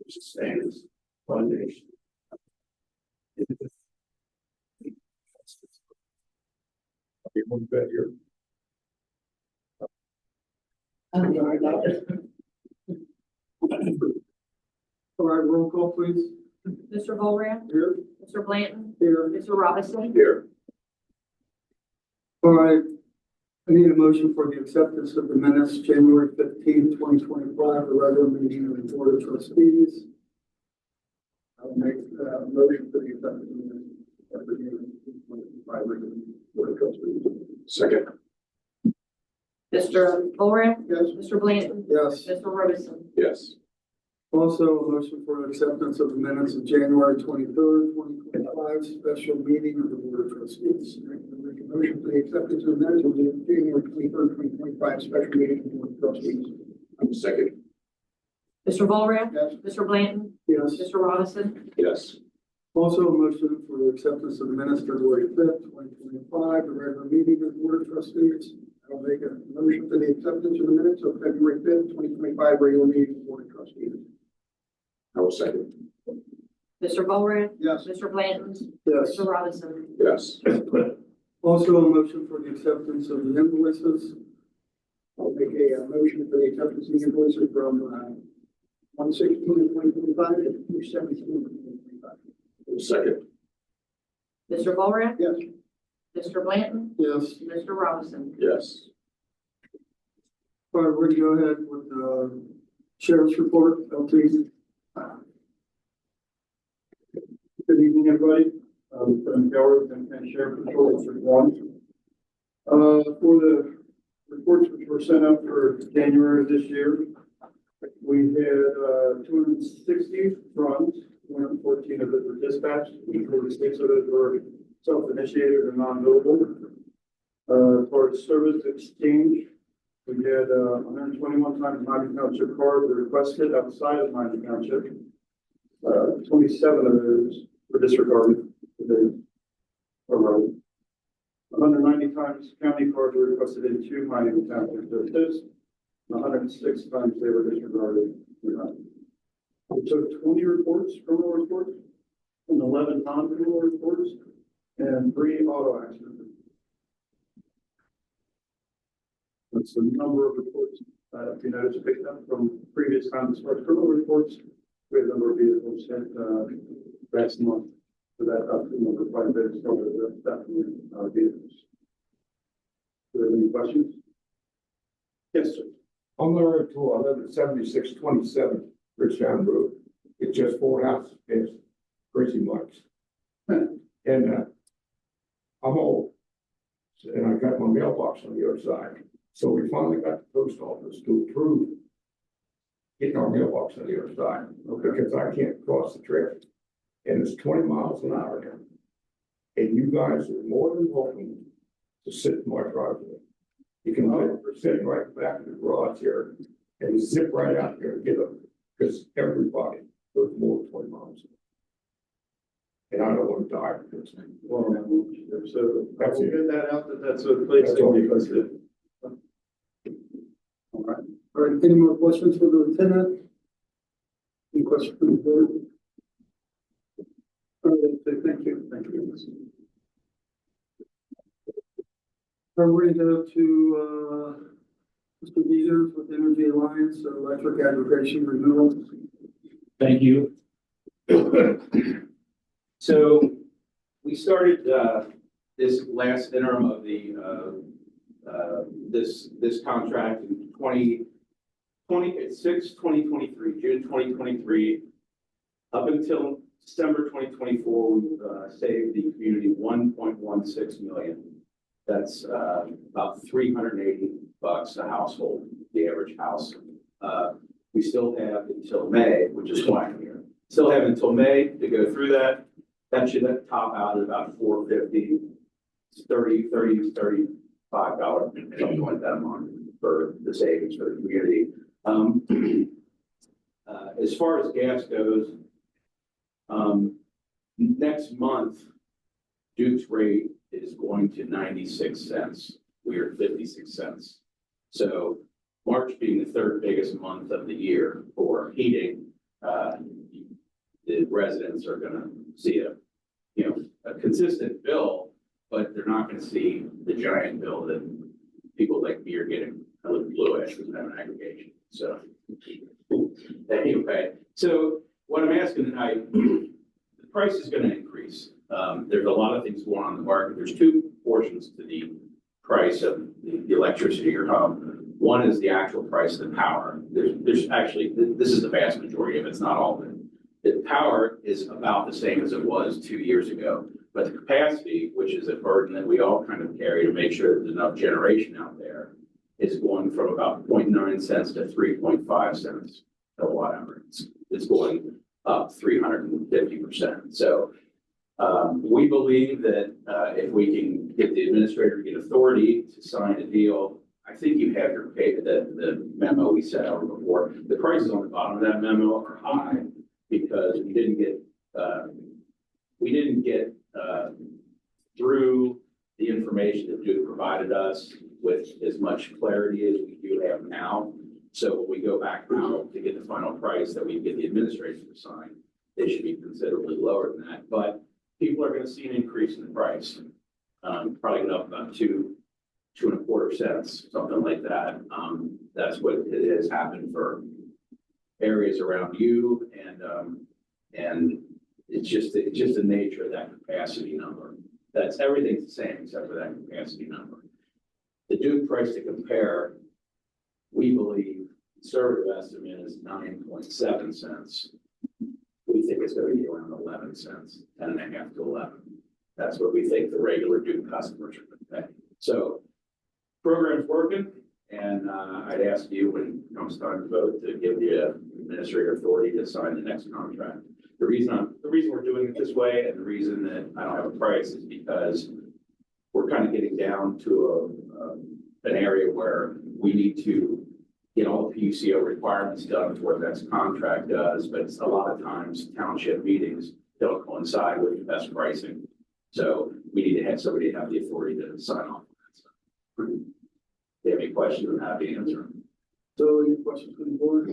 Stands one nation. One bet here. All right, roll call, please. Mr. Volran, Here. Mr. Blanton, Here. Mr. Robinson, Here. All right. I need a motion for the acceptance of the minutes, January 15th, 2025, the regular meeting of the Board of Trustees. I'll make a motion for the acceptance of the minutes of the January 2025 regular Board of Trustees. Second. Mr. Volran, Yes. Mr. Blanton, Yes. Mr. Robinson, Yes. Also, a motion for acceptance of the minutes of January 23rd, 2025, special meeting of the Board of Trustees. I make a motion for the acceptance of the minutes of the January 23rd, 2025, special meeting of the Board of Trustees. Second. Mr. Volran, Yes. Mr. Blanton, Yes. Mr. Robinson, Yes. Also, a motion for the acceptance of the minutes February 5th, 2025, the regular meeting of the Board of Trustees. I'll make a motion for the acceptance of the minutes of February 5th, 2025, regular meeting of the Board of Trustees. I will second. Mr. Volran, Yes. Mr. Blanton, Yes. Mr. Robinson, Yes. Also, a motion for the acceptance of the invoices. I'll make a motion for the acceptance of the invoices from 1/16 of 2025 to 2/17 of 2025. Second. Mr. Volran, Yes. Mr. Blanton, Yes. Mr. Robinson, Yes. All right, we're going to go ahead with the sheriff's report, LT. Good evening, everybody. From Howard and Sheriff Patrol District 1. For the reports which were sent out for January of this year, we had 260 runs, 114 of it were dispatched, 46 of it were self-initiated or non-billable. As far as service exchange, we had 121 times Miami Township cars were requested outside of Miami Township. 27 of those were disregarded. They were 190 times county cars were requested into Miami Township justice. 106 times they were disregarded. We took 20 reports, criminal reports, and 11 non-criminal reports, and 3 auto accidents. That's the number of reports. If you notice, picked up from previous times as far as criminal reports, we had a number of vehicles sent last month. So that number quite a bit over that vehicles. Do you have any questions? Yes, sir. I'm married to 117627 Richtown Road. It's just 4 houses, it's crazy much. And I'm old, and I got my mailbox on the other side. So we finally got the post office to approve getting our mailbox on the other side, because I can't cross the trail. And it's 20 miles an hour now. And you guys are more than welcome to sit in my driveway. You can sit right back in the garage here and zip right out there and get them, because everybody goes more than 20 miles. And I don't want to die from this thing. Well, so That's we'll it. get that out that's a place That's to all. be listed. All right. All right, any more questions for the lieutenant? Any questions from the board? All right, thank you. Thank you. Are we going to go to Mr. Peters with Energy Alliance, electric aggregation renewal? Thank you. So we started this last interim of the this contract in 2023, June 2023. Up until December 2024, we've saved the community 1.16 million. That's about $380 a household, the average house. We still have until May, which is why I'm here. Still have until May to go through that. That should top out at about $450, $35, something like that a month for the savings for the community. As far as gas goes, next month, Duke's rate is going to 96 cents. We are 56 cents. So March being the third biggest month of the year for heating, the residents are gonna see a consistent bill, but they're not gonna see the giant bill that people like me are getting. I live in Blue Ash, doesn't have an aggregation, so. Anyway, so what I'm asking tonight, the price is gonna increase. There's a lot of things going on in the market. There's two portions to the price of the electricity in your home. One is the actual price of the power. There's actually, this is the vast majority of it, it's not all of it. The power is about the same as it was 2 years ago, but the capacity, which is a burden that we all kind of carry to make sure there's enough generation out there, is going from about 0.9 cents to 3.5 cents a watt hour. It's going up 350%. So we believe that if we can get the administrator to get authority to sign a deal, I think you have your the memo we sent out before. The prices on the bottom of that memo are high because we didn't get through the information that Duke provided us with as much clarity as we do have now. So when we go back out to get the final price that we get the administration to sign, they should be considerably lower than that. But people are going to see an increase in the price, probably going up about 2.25 cents, something like that. That's what it has happened for areas around you, and it's just the nature of that capacity number. That's everything's the same except for that capacity number. The Duke price to compare, we believe conservative estimate is 9.7 cents. We think it's going to be around 11 cents, 10.5 to 11. That's what we think the regular Duke customers are going to pay. So program's working, and I'd ask you when it comes time to vote to give the administrator authority to sign the next contract. The reason we're doing it this way, and the reason that I don't have a price, is because we're kind of getting down to an area where we need to get all the PUCO requirements done before the next contract does, but a lot of times township meetings don't coincide with the best pricing. So we need to have somebody have the authority to sign off on that stuff. If you have any questions, I'm happy to answer them. So any questions from the board?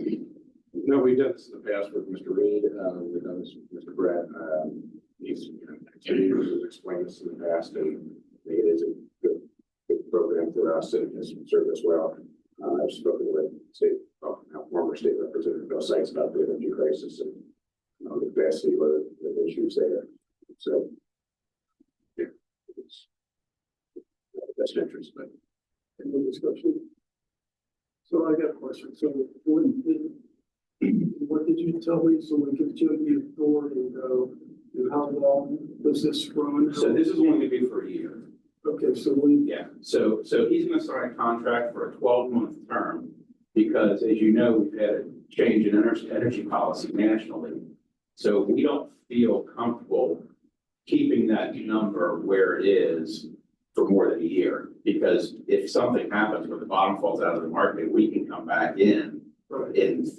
No, we've done this in the past with Mr. Reed, we've done this with Mr. Brett. He's continued to explain this in the past, and I think it is a good program for us and has served us well. I've spoken with former state representative Bill Sykes about the energy crisis and the capacity or the issues there. So, yeah, it's best interest, but Any discussion? So I got a question. So what did you tell me? So we give you the authority to go, and how long does this run? So this is only going to be for a year. Okay, so we, Yeah, so he's going to sign a contract for a 12-month term because, as you know, we've had a change in energy policy nationally. So we don't feel comfortable keeping that number where it is for more than a year, because if something happens where the bottom falls out of the market, we can come back in 4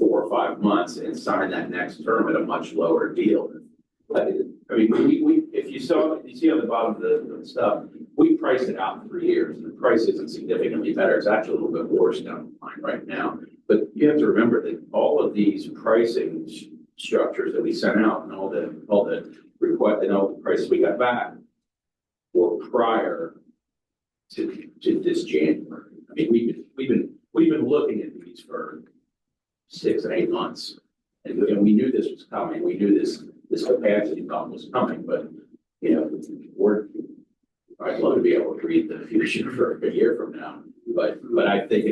or 5 months and sign that next term at a much lower deal. I mean, if you see on the bottom of the stuff, we priced it out in 3 years, and the price isn't significantly better. It's actually a little bit worse down the line right now. But you have to remember that all of these pricing structures that we sent out and all the request and all the prices we got back were prior to this January. I mean, we've been looking at these for 6 and 8 months, and we knew this was coming. We knew this capacity bump was coming, but I'd love to be able to read the future for a year from now. But I think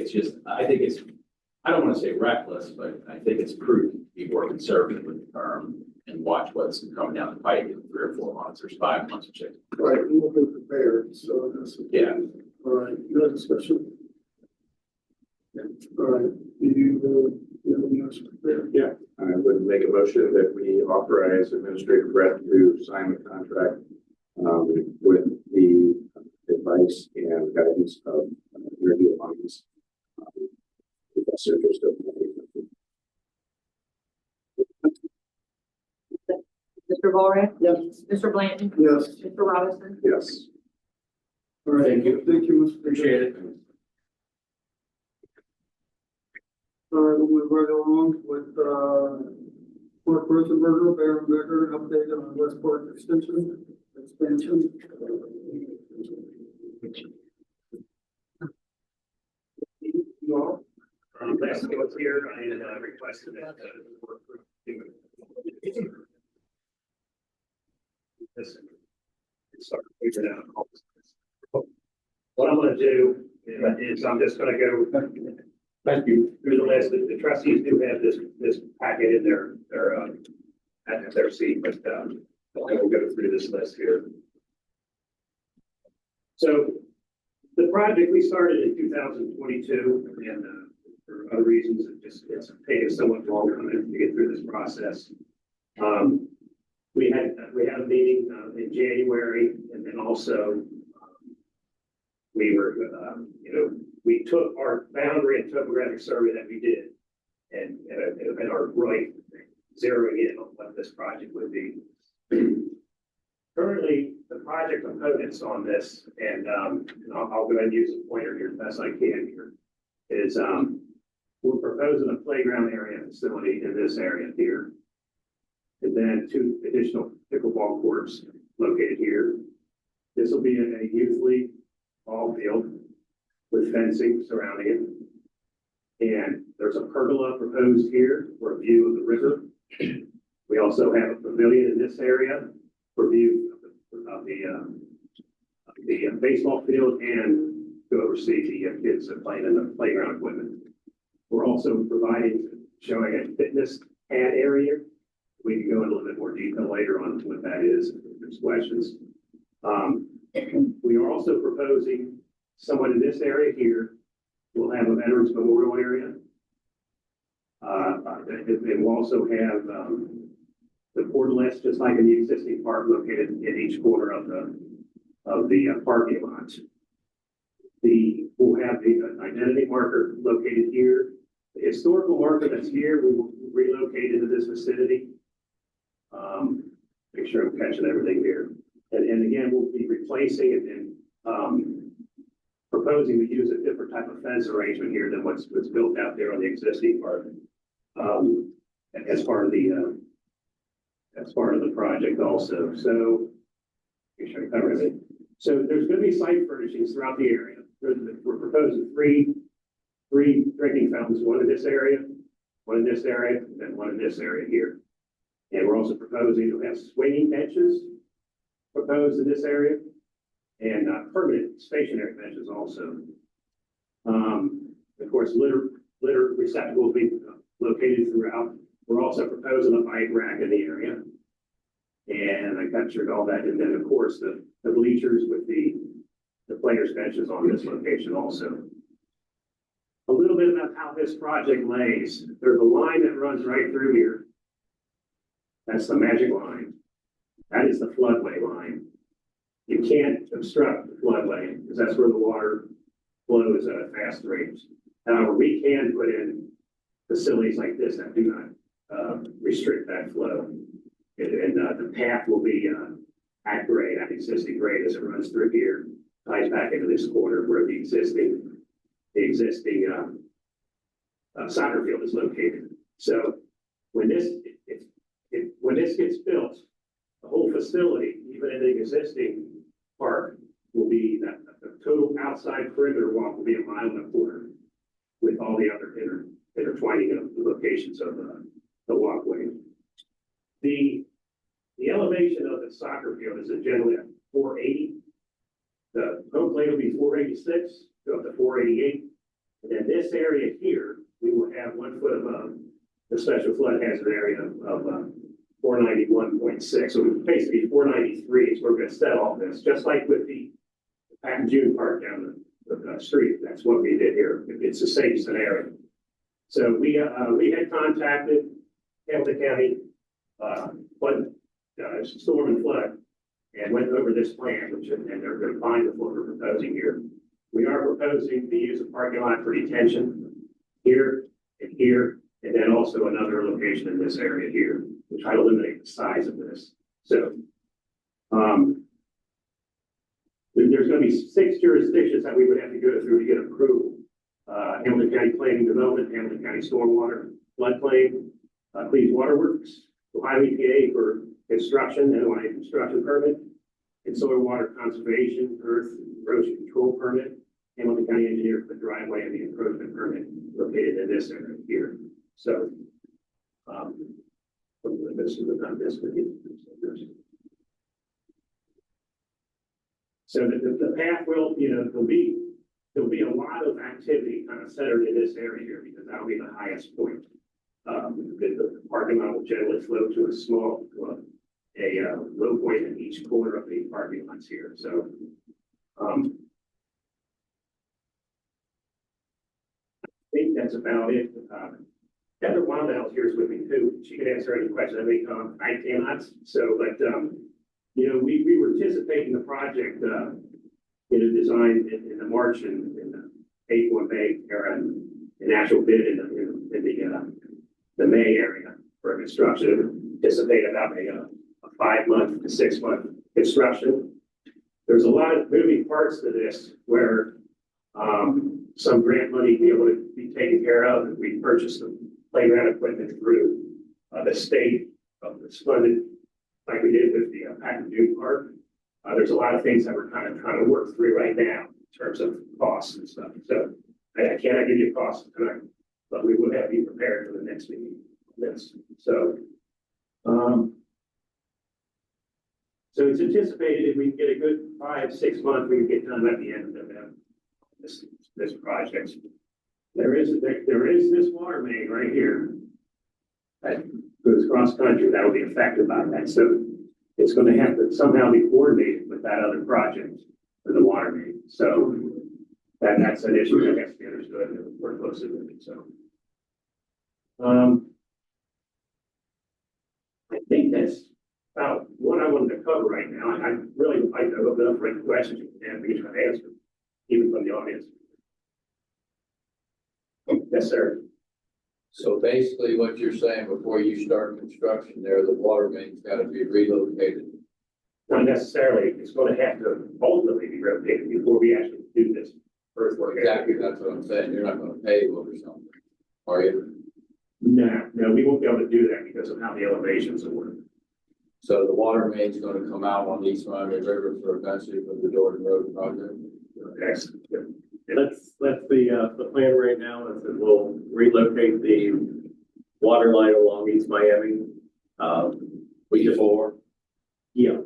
I don't want to say reckless, but I think it's prudent to be more conservative with the term and watch what's coming down the pike in 3 or 4 months or 5 months or 6. right, we'll be prepared. So that's Yeah. all right. No discussion. Yeah. All right. Do you have any else prepared? yeah, I would make a motion that we authorize Administrator Brett to sign the contract with the advice and guidance of Energy Alliance. The best interest of the Mr. Volrath? Yes. Mr. Blanton? Yes. Mr. Robinson? yes. All right. Thank you. Thank you, Mr. Appreciate it. we'll move right along with, Mark Rosenberger, Baron Becker, an update on West Park Extension expansion. You all? Last time I was here, I had requested that. This, start figuring out. What I'm gonna do is I'm just gonna go Thank you. through the list. The trustees do have this packet in at their seat, but, we'll go through this list here. So the project, we started in 2022 and, for other reasons, it's taken somewhat longer to get through this process. We had a meeting in January, and then also we were, we took our boundary and topographic survey that we did and are right zeroing in on what this project would be. Currently, the project components on this, and I'll go ahead and use a pointer here as best I can here, is we're proposing a playground area facility in this area here. And then 2 additional pickleball courts located here. This will be a youth league ball field with fencing surrounding it. And there's a pergola proposed here for a view of the river. We also have a pavilion in this area for view of the baseball field and to oversee the kids that play in the playground equipment. We're also showing a fitness pad area. We can go into a little bit more detail later on what that is, if there's questions. We are also proposing someone in this area here. We'll have a Veterans Memorial area. And we'll also have the portalets, just like in the existing park, located in each corner of the parking lot. We'll have the identity marker located here. The historical marker that's here, we will relocate into this vicinity. Make sure I'm catching everything here. And again, we'll be replacing and proposing to use a different type of fence arrangement here than what's built out there on the existing part. As part of the project also. So make sure I cover everything. So there's going to be site furnishings throughout the area. We're proposing three drinking fountains, one in this area, one in this area, and one in this area here. And we're also proposing to have swinging benches proposed in this area and permanent stationary benches also. Of course, litter receptacles will be located throughout. We're also proposing a bike rack in the area. And I captured all that. And then, of course, the bleachers with the players' benches on this location also. A little bit about how this project lays. There's a line that runs right through here. That's the magic line. That is the floodway line. You can't obstruct the floodway because that's where the water flows at a fast rate. However, we can put in facilities like this that do not restrict that flow. And the path will be at grade, at existing grade as it runs through here, ties back into this corner where the existing soccer field is located. So when this gets built, the whole facility, even in the existing park, will be that the total outside perimeter walk will be 1.25 miles with all the other intertwining of the locations of the walkway. The elevation of the soccer field is generally at 480. The home plate will be 486, go up to 488. And then this area here, we will have 1 foot above the special flood hazard area of 491.6. So basically 493 is where we're going to set all this, just like with the Pat and June Park down the street. That's what we did here. It's the same scenario. So we had contacted Hamilton County storm and flood and went over this plan, and they're going to find what we're proposing here. We are proposing to use a parking lot for detention here, and then also another location in this area here to try to eliminate the size of this. So there's going to be 6 jurisdictions that we would have to go through to get approval Hamilton County Planning Development, Hamilton County Stormwater Floodplain, Clean Water Works, Ohio EPA for construction, NOI construction permit, and soil water conservation, earth erosion control permit, Hamilton County Engineer for the driveway and the encroachment permit located in this area here. So, this is not this, but so the path will, there'll be a lot of activity kind of centered in this area here because that'll be the highest point. The parking lot will generally flow to a small, low point in each corner of the parking lots here. So, I think that's about it. Heather Wildell here is with me too. She can answer any questions. I cannot. So, but, we were anticipating the project, designed in the March and in the April May era, and an actual bid in the May area for construction. Anticipate about a 5-month to 6-month construction. There's a lot of moving parts to this where some grant money be able to be taken care of. And we purchased the playground equipment through the state of this funded, like we did with the Packard Duke Park. There's a lot of things that we're kind of trying to work through right now in terms of costs and stuff. So I cannot give you costs tonight, but we will have you prepared for the next meeting. Yes. So, so it's anticipated if we get a good 5-6 months, we can get done at the end of this project. There is this water main right here that goes cross country that will be affected by that. So it's going to have to somehow be coordinated with that other project for the water main. So that's an issue that has to be understood and work closely with it. So, I think that's about what I wanted to cover right now. I really like to open up for any questions you can have, we can try to answer, even from the audience. Yes, sir. So basically what you're saying, before you start construction there, the water main's gotta be relocated. Not necessarily, it's going to have to ultimately be rotated before we actually do this earthwork. Exactly, that's what I'm saying. You're not gonna pave over something, are you? No, we won't be able to do that because of how the elevations will work. So the water main's gonna come out on East Miami River for eventually for the Jordan Road project. Excellent. That's the plan right now is that we'll relocate the water line along East Miami. Before, Yeah.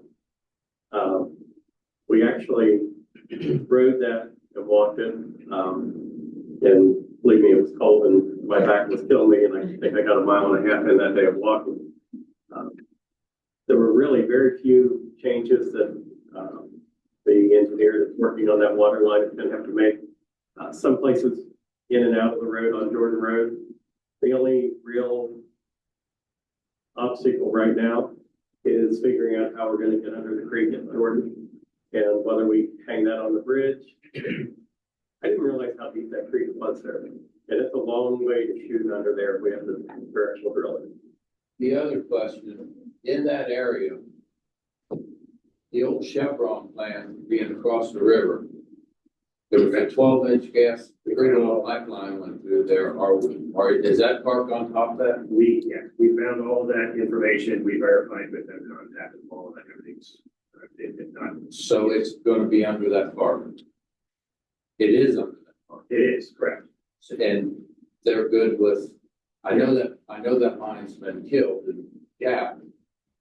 We actually rode that and walked it. And believe me, it was cold and my back was killing me, and I think I got a mile and a half in that day of walking. There were really very few changes that the engineer that's working on that water line is going to have to make. Some places in and out of the road on Jordan Road. The only real obstacle right now is figuring out how we're going to get under the creek at Jordan and whether we hang that on the bridge. I didn't realize how deep that creek was there. And it's a long way to shoot under there if we have the directional drilling. the other question, in that area, the old Chevron plant being across the river, there was a 12-inch gas crude oil pipeline went through there. Is that park on top of that? We found all that information. We verified with them, contacted all of that. Everything's done. So it's going to be under that park. It is under that park. It is correct. And they're good with, I know that line's been killed and gapped,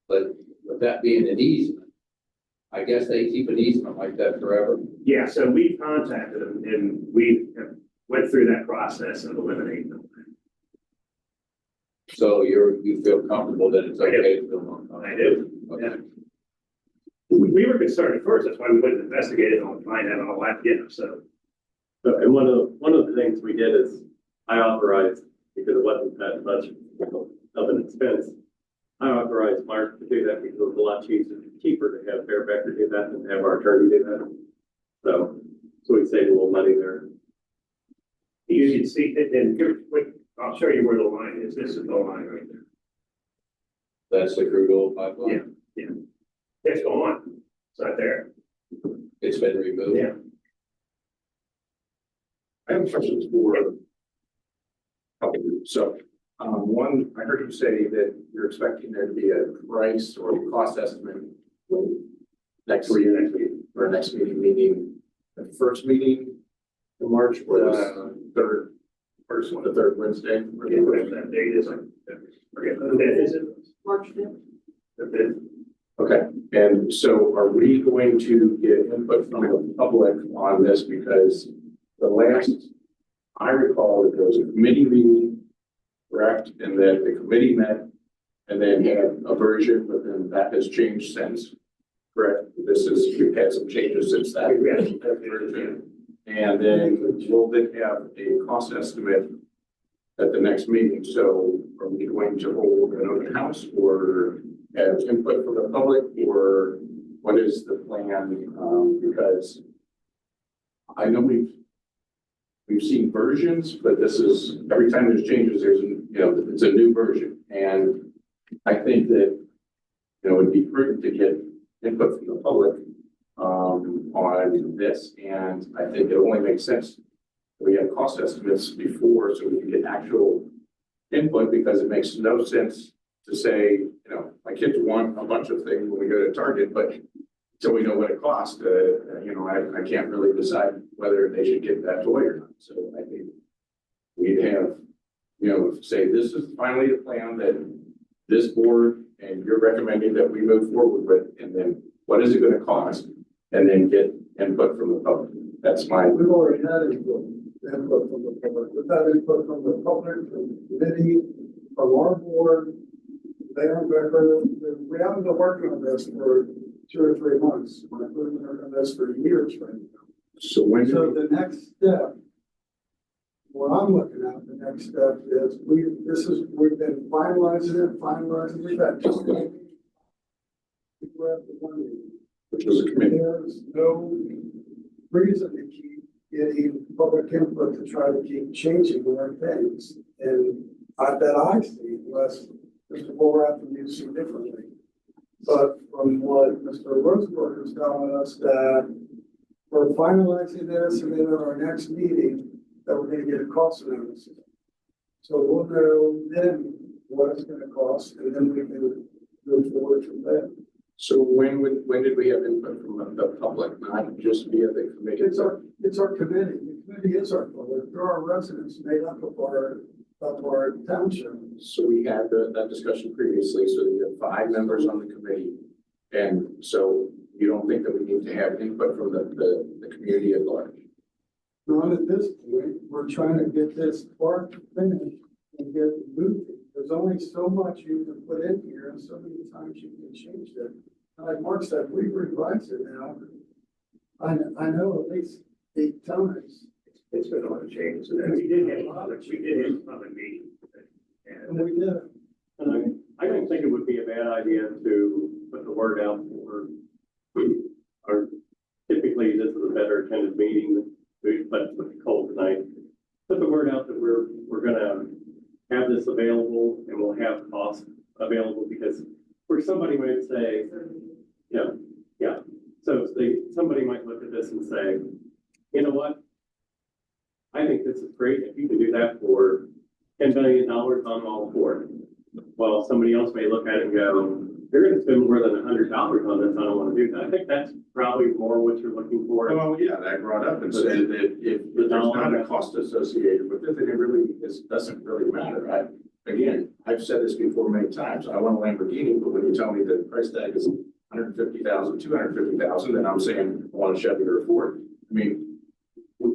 but with that being an easement, I guess they keep an easement like that forever. Yeah, so we contacted them and we went through that process of eliminating them. So you feel comfortable that it's I do. okay to build on top? I do. Okay. Yeah. We were concerned at first. That's why we wouldn't investigate it and find out all that. Yeah, so. And one of the things we did is I authorized, because it wasn't that much of an expense, I authorized Mark to do that because it was a lot cheaper to have Fairbecker do that than to have our attorney do that. So we saved a little money there. You can see it, and here, I'll show you where the line is. This is the line right there. That's the crude oil pipeline? Yeah. It's gone. It's not there. It's been removed? Yeah. I have questions for a couple of you. So, one, I heard you say that you're expecting there to be a price or cost estimate next meeting, or next meeting, meaning the first meeting in March or the third, first one, the third Wednesday? Or the Whatever that date is, I forget. The fifth, is it? March fifth. The fifth. Okay, and so are we going to get input from the public on this? Because the last I recall, that there was a committee meeting, correct? And then the committee met and then had a version, but then that has changed since, correct? We've had some changes since that. Version. And then we'll then have a cost estimate at the next meeting. So are we going to hold an open house or have input from the public, or what is the plan? Because I know we've seen versions, but this is, every time there's changes, it's a new version. And I think that, it'd be prudent to get input from the public on this. And I think it only makes sense that we have cost estimates before, so we can get actual input, because it makes no sense to say, my kids want a bunch of things when we go to Target, but until we know what it costs, I can't really decide whether they should get that toy or not. So I think we'd have, say, this is finally the plan that this board and you're recommending that we move forward with, and then what is it going to cost, and then get input from the public. That's my. We've already had input from the public. We've had input from the public, from the committee, from our board. They haven't we haven't been working on this for 2 or 3 months. We've been working on this for years right now. So when So the next step, what I'm looking at, the next step is we've been finalizing. We've had just we're at the one meeting. which was a committee. There's no reason to keep getting public input to try to keep changing more things. And I bet I see, unless Mr. Borath and you see differently. But from what Mr. Rosenberg is telling us, that we're finalizing this, and then at our next meeting, that we're gonna get a cost analysis. So we'll know then what it's gonna cost, and then we can move forward from there. So when did we have input from the public, not just via the committee? It's our committee. The committee is our public. There are residents made up of our township. So we had that discussion previously, so you have 5 members on the committee. And so you don't think that we need to have input from the community at large? Not at this point. We're trying to get this part finished and get it moving. There's only so much you can put in here, and so many times you can change it. Like Mark said, we've revised it now. I know at least 8 times. It's been a lot of changes. And we did have a public meeting. And we did. And I don't think it would be a bad idea to put the word out for, or typically this is a better attended meeting, but it's cold tonight. Put the word out that we're gonna have this available and we'll have costs available, because where somebody might say, yeah. So somebody might look at this and say, you know what? I think this is great. If you can do that for $10 million, I'm all for it. Well, somebody else may look at it and go, you're going to spend more than $100 on this. I don't want to do that. I think that's probably more what you're looking for. Well, yeah, I brought up and said that if there's not a cost associated with it, then it doesn't really matter. Again, I've said this before many times. I want a Lamborghini, but when you tell me the price tag is $150,000, $250,000, then I'm saying I want a Chevy or a Ford. I mean,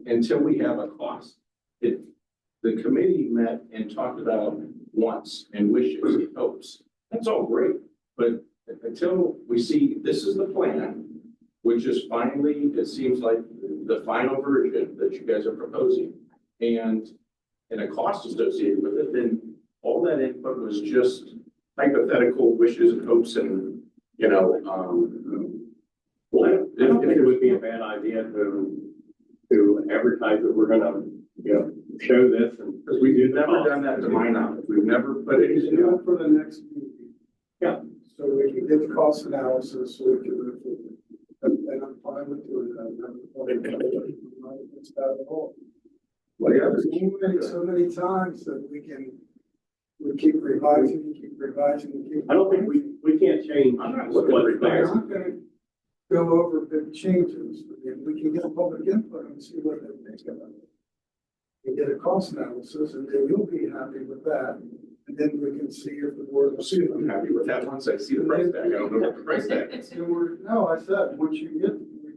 until we have a cost, the committee met and talked about wants and wishes and hopes. That's all great, but until we see this is the plan, which is finally, it seems like the final version that you guys are proposing, and a cost associated with it, then all that input was just hypothetical wishes and hopes, and Well, I don't think it would be a bad idea to advertise that we're gonna, show this, and because we've never done that to my knowledge. We've never put We should anything do out. it for the next meeting. Yeah. So we can get the cost analysis, so we can move forward. And I'm fine with doing that. It's not at all. What the others? So many times that we keep revising, we keep. I don't think we can't change I'm not what's looking We're required. not gonna go over big changes, we can get public input and see what they think about it. We get a cost analysis, and then you'll be happy with that, and then we can see if the board will see it. I'm happy with that once I see the price tag. I don't know what the price tag is. No, I said, once you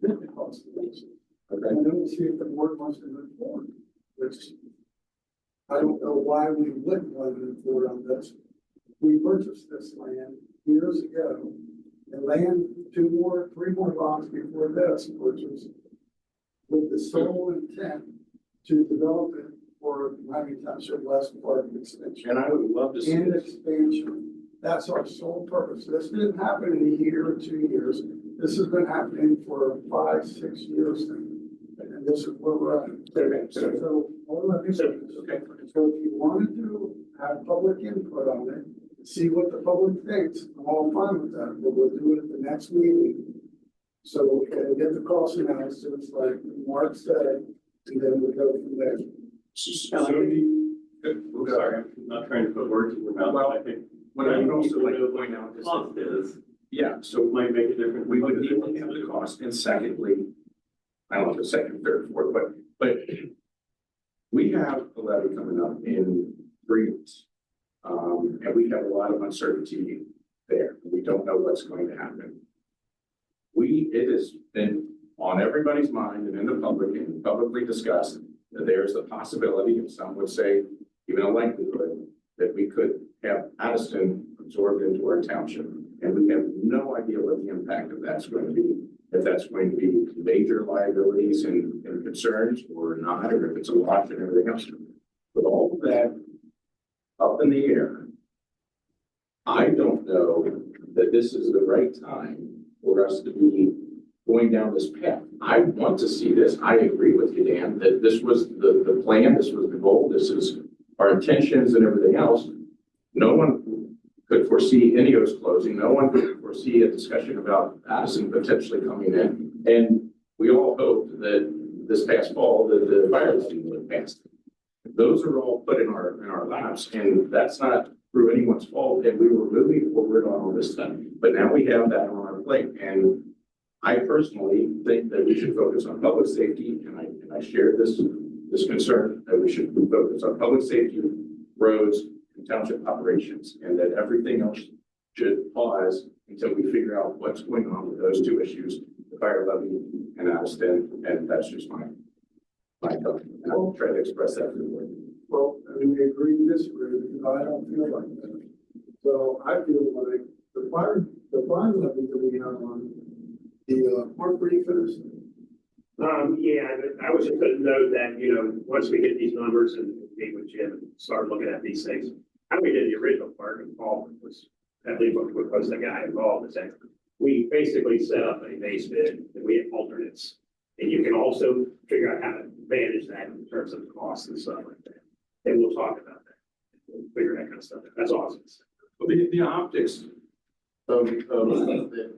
get the cost analysis, Okay. and then we'll see if the board wants to move forward, which I don't know why we wouldn't want to move forward on this. We purchased this land years ago, and land three more lots before this, which was with the sole intent to develop it for Miami Township West Park extension And I would love to see and this. expansion. That's our sole purpose. This didn't happen in a year or 2 years. This has been happening for 5, 6 years now. And this is where we're at. Okay, so- So, all of this, Okay. so if you wanted to have public input on it, see what the public thinks, I'm all fine with that, but we'll do it at the next meeting. So we can get the cost analysis, like Mark said, and then we go from there. Sorry. I'm not trying to put words in your mouth, Well, I think. What I would also like to point out is, Cost is, yeah, so it might make a difference. we would need to have the cost, and secondly, I don't know, the second, third, fourth, but we have a levy coming up in 3 weeks. And we have a lot of uncertainty there. We don't know what's going to happen. It has been on everybody's mind and in the public and publicly discussed that there's the possibility, and some would say even a likelihood, that we could have Addison absorbed into our township. And we have no idea what the impact of that's going to be. If that's going to be major liabilities and concerns or not, or if it's a lot and everything else. With all of that up in the air, I don't know that this is the right time for us to be going down this path. I want to see this. I agree with you, Dan, that this was the plan, this was the goal, this is our intentions and everything else. No one could foresee Indigo's closing. No one could foresee a discussion about Addison potentially coming in. And we all hoped that this past fall that the fire season would pass. Those are all put in our laps, and that's not through anyone's fault. And we were moving forward on all this stuff. But now we have that on our plate. And I personally think that we should focus on public safety, and I share this concern that we should focus on public safety, roads, and township operations, and that everything else should pause until we figure out what's going on with those two issues, the fire levy and Addison, and that's just my thought. And I'll try to express that to the board. Well, I mean, we agree to disagree, because I don't feel like that. So I feel like the fire levy that we have on the Mark Reefers. Yeah, I was just gonna note that, you know, once we get these numbers and meet with Jim and start looking at these things, how we did the original part involved was, I believe what was the guy involved is that we basically set up a base bid and we have alternates. And you can also figure out how to manage that in terms of costs and stuff like that. And we'll talk about that. We'll figure that kind of stuff out. That's awesome. Well, the optics of that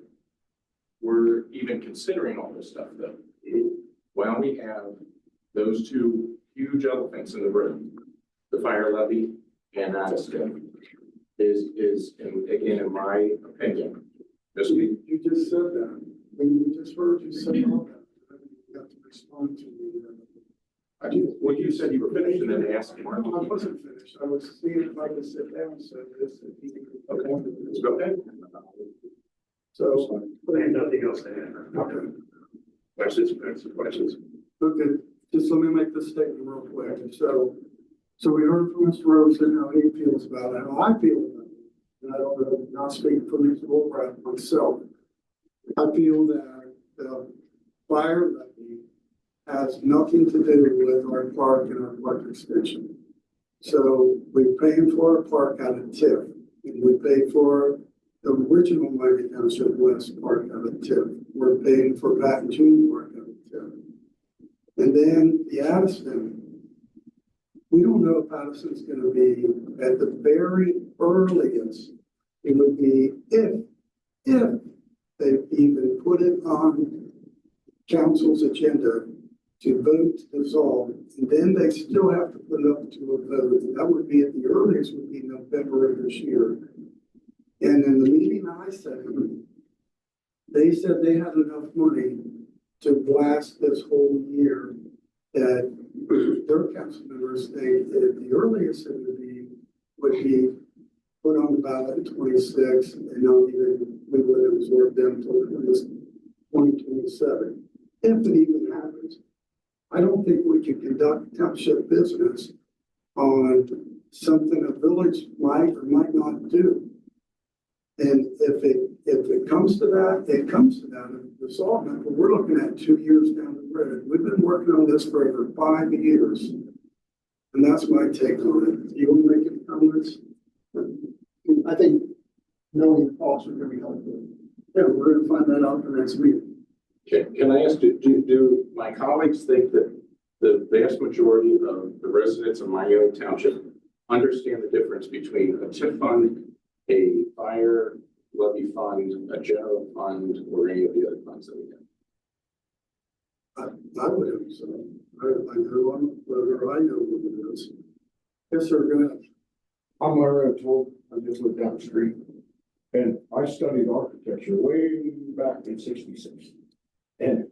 we're even considering all this stuff though. While we have those two huge elephants in the room, the fire levy and Addison is again, in my opinion, just be. You just said that. We just heard you say all that. You have to respond to me. Well, you said you were finished and then asked me. I wasn't finished. I was seeing if I could sit down and say this. Okay, let's go ahead. So, I have nothing else to add. okay. Questions? Okay, just let me make this statement real quick. So we heard from Mr. Rosen how he feels about it, how I feel about it. And I don't know, not speaking for Mr. Wolfram myself. I feel that the fire levy has nothing to do with our park and our park extension. So we're paying for our park out of TIF, and we pay for the original Miami Township West Park out of TIF. We're paying for Pat and June Park out of TIF. And then the Addison, we don't know if Addison's going to be at the very earliest. It would be if they even put it on council's agenda to vote to dissolve, and then they still have to put it up to a vote. That would be at the earliest would be November of this year. And in the meeting I sat in, they said they had enough money to last this whole year, that their council members think that the earliest it would be put on the ballot in 26, and not even, we would absorb them until 2027, if it even happens. I don't think we can conduct township business on something a village might or might not do. And if it comes to that, it comes to that. The solvent, but we're looking at 2 years down the road. We've been working on this for over 5 years. And that's my take on it. Do you want to make any comments? I think knowing the costs are gonna be helpful. Yeah, we're gonna find that out the next meeting. Can I ask, do my colleagues think that the vast majority of the residents of Miami Township understand the difference between a TIF fund, a fire levy fund, a general fund, or any of the other funds that we have? I would have, so I go on whether I know what it is. Yes, sir, go ahead. I'm already told, I just lived down the street. And I studied architecture way back in '66. And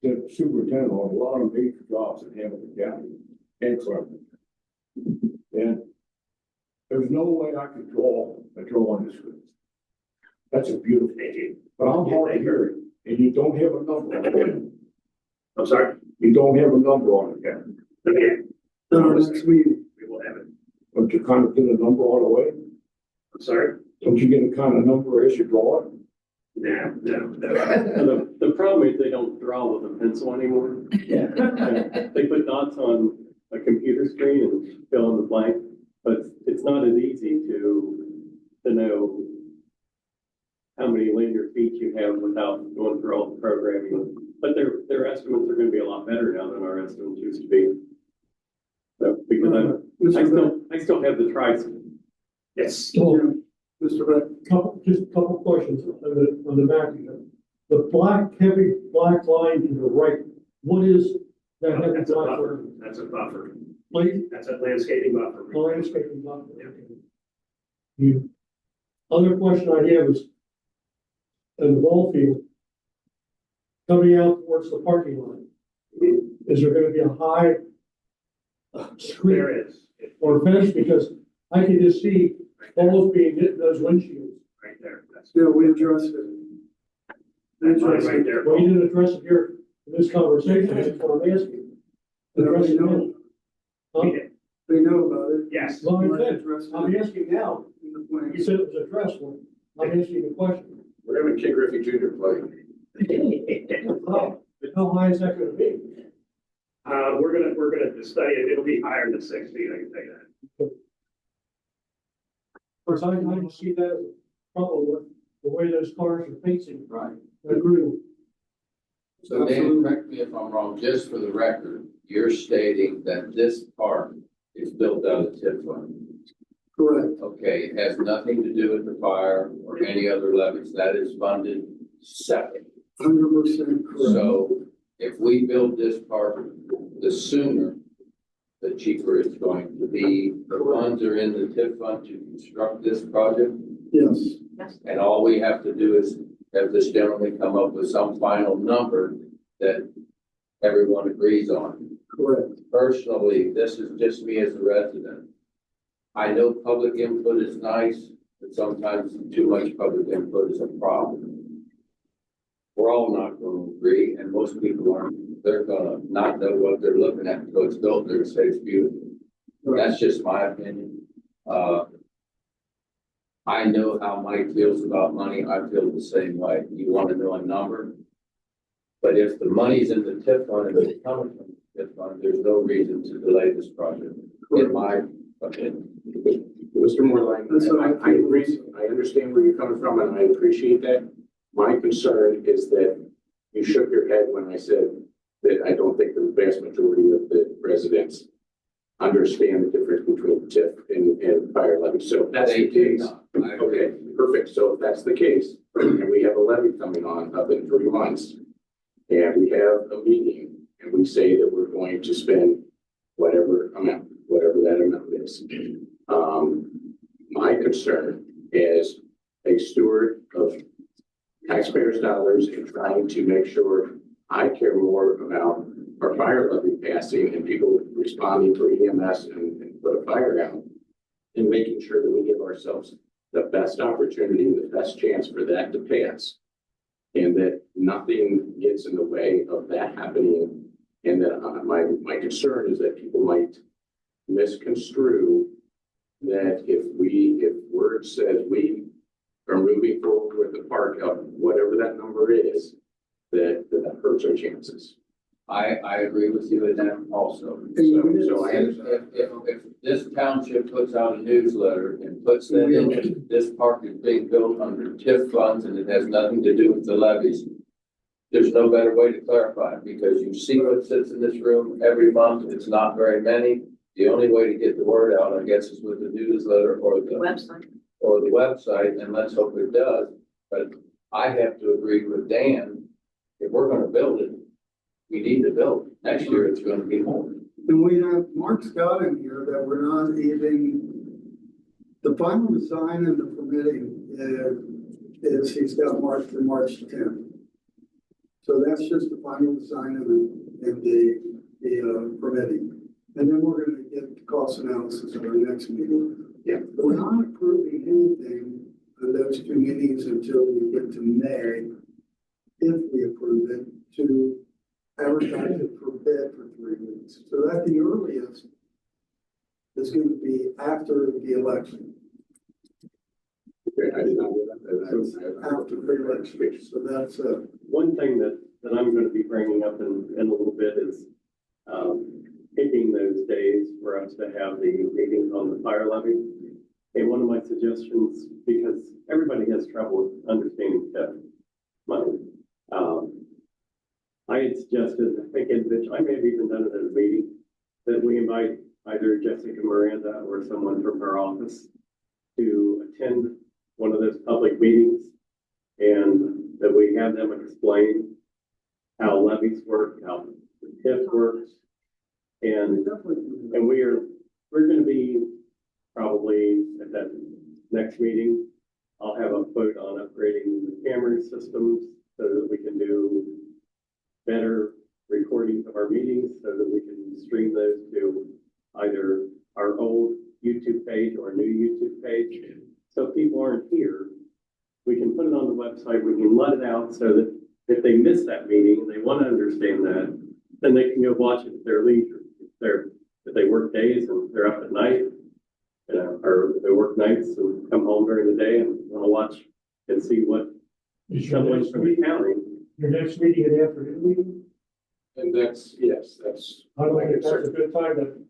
the superintendent on a lot of major jobs in Hamilton County and Cleveland. And there's no way I could draw a drawing this good. That's a beautiful thing. But I'm hard of hearing, and you don't have a number on it. I'm sorry. You don't have a number on it yet. Okay, Then our next meeting. we will have it. Don't you kind of get a number on the way? I'm sorry. Don't you get a kind of number as you draw it? No. The problem is they don't draw with a pencil anymore. They put dots on a computer screen and fill in the blank, but it's not as easy to know how many linear feet you have without going through all the programming. But their estimates are gonna be a lot better now than our estimates used to be. So, because I still have the tries. Yes. Mr. Beck. Just a couple questions on the back of it. The heavy black line to the right, what is that heavy That's a black buffer. line? That's a buffer. Please, That's a landscaping buffer. landscaping buffer. The other question I have is, in the ball field, coming out towards the parking lot, is there gonna be a high screen There is, or fence? Because I can just see balls being hit in those windshields. right there. That's Yeah, we addressed it. that's right there. Well, you didn't address it here in this conversation, that's what I'm asking. Address it now. Huh? They know about it. Yes. Well, I Might said, address it I'm asking now, in the plan. you said it was addressed, well, I'm asking the question. We're having King Griffey Jr. play. How high is that gonna be? We're gonna study it. It'll be higher than 6 feet, I can tell you that. Of course, I don't see that as a problem with the way those cars are facing. Right. I agree. So Dan, correct me if I'm wrong, just for the record, you're stating that this park is built out of TIF fund. Correct. Okay, it has nothing to do with the fire or any other levies. That is funded separate. 100% correct. So if we build this park, the sooner, the cheaper it's going to be. The funds are in the TIF fund to construct this project. Yes. And all we have to do is have this gentleman come up with some final number that everyone agrees on. Correct. Personally, this is just me as a resident. I know public input is nice, but sometimes too much public input is a problem. We're all not going to agree, and most people aren't. They're gonna not know what they're looking at until it's built there and say it's beautiful. That's just my opinion. I know how Mike feels about money. I feel the same way. You want to know a number? But if the money's in the TIF fund and it's coming from the TIF fund, there's no reason to delay this project, in my opinion. Mr. Moreline, That's what I agree. I understand where you're coming from and I appreciate that. My concern is that you shook your head when I said that I don't think the vast majority of the residents understand the difference between TIF and fire levy. So if that's the case, okay, perfect. So if that's the case, and we have a levy coming on up in 3 months, and we have a meeting, and we say that we're going to spend whatever that amount is. My concern as a steward of taxpayers' dollars and trying to make sure I care more about our fire levy passing and people responding for EMS and put a fire out, and making sure that we give ourselves the best opportunity, the best chance for that to pass. And that nothing gets in the way of that happening. And that my concern is that people might misconstrue that if word says we are moving forward with the park of whatever that number is, that hurts our chances. I agree with you in that also. So If this township puts out a newsletter and puts that in, this park is being built under TIF funds and it has nothing to do with the levies, there's no better way to clarify it, because you see what sits in this room every month. It's not very many. The only way to get the word out, I guess, is with the newsletter or the website, and let's hope it does. But I have to agree with Dan. If we're gonna build it, we need to build it. Next year, it's gonna be more. And we have Mark Scott in here that we're not even, the final design and the permitting is he's got March for March 10th. So that's just the final design and the permitting. And then we're gonna get the cost analysis at our next meeting. Yeah. But we're not approving anything of those two meetings until we get to May, if we approve it, to advertise it for bid for 3 weeks. So at the earliest is going to be after the election. Okay, I did not know that. After the election. So that's One thing that I'm going to be bringing up in a little bit is picking those days for us to have the meetings on the fire levy. And one of my suggestions, because everybody has trouble understanding TIF money, I had suggested, I think I may have even done it at a meeting, that we invite either Jessica Miranda or someone from her office to attend one of those public meetings, and that we have them explain how levies work, how the TIF works. And we're going to be probably at that next meeting, I'll have a vote on upgrading the camera systems so that we can do better recordings of our meetings, so that we can stream those to either our old YouTube page or a new YouTube page. So if people aren't here, we can put it on the website, we can let it out so that if they miss that meeting and they want to understand that, then they can go watch it at their leisure. If they work days and they're up at night, or if they work nights and come home during the day and want to watch and see what someone from the county. Your next meeting and afternoon meeting? And that's I don't think that's a good time to.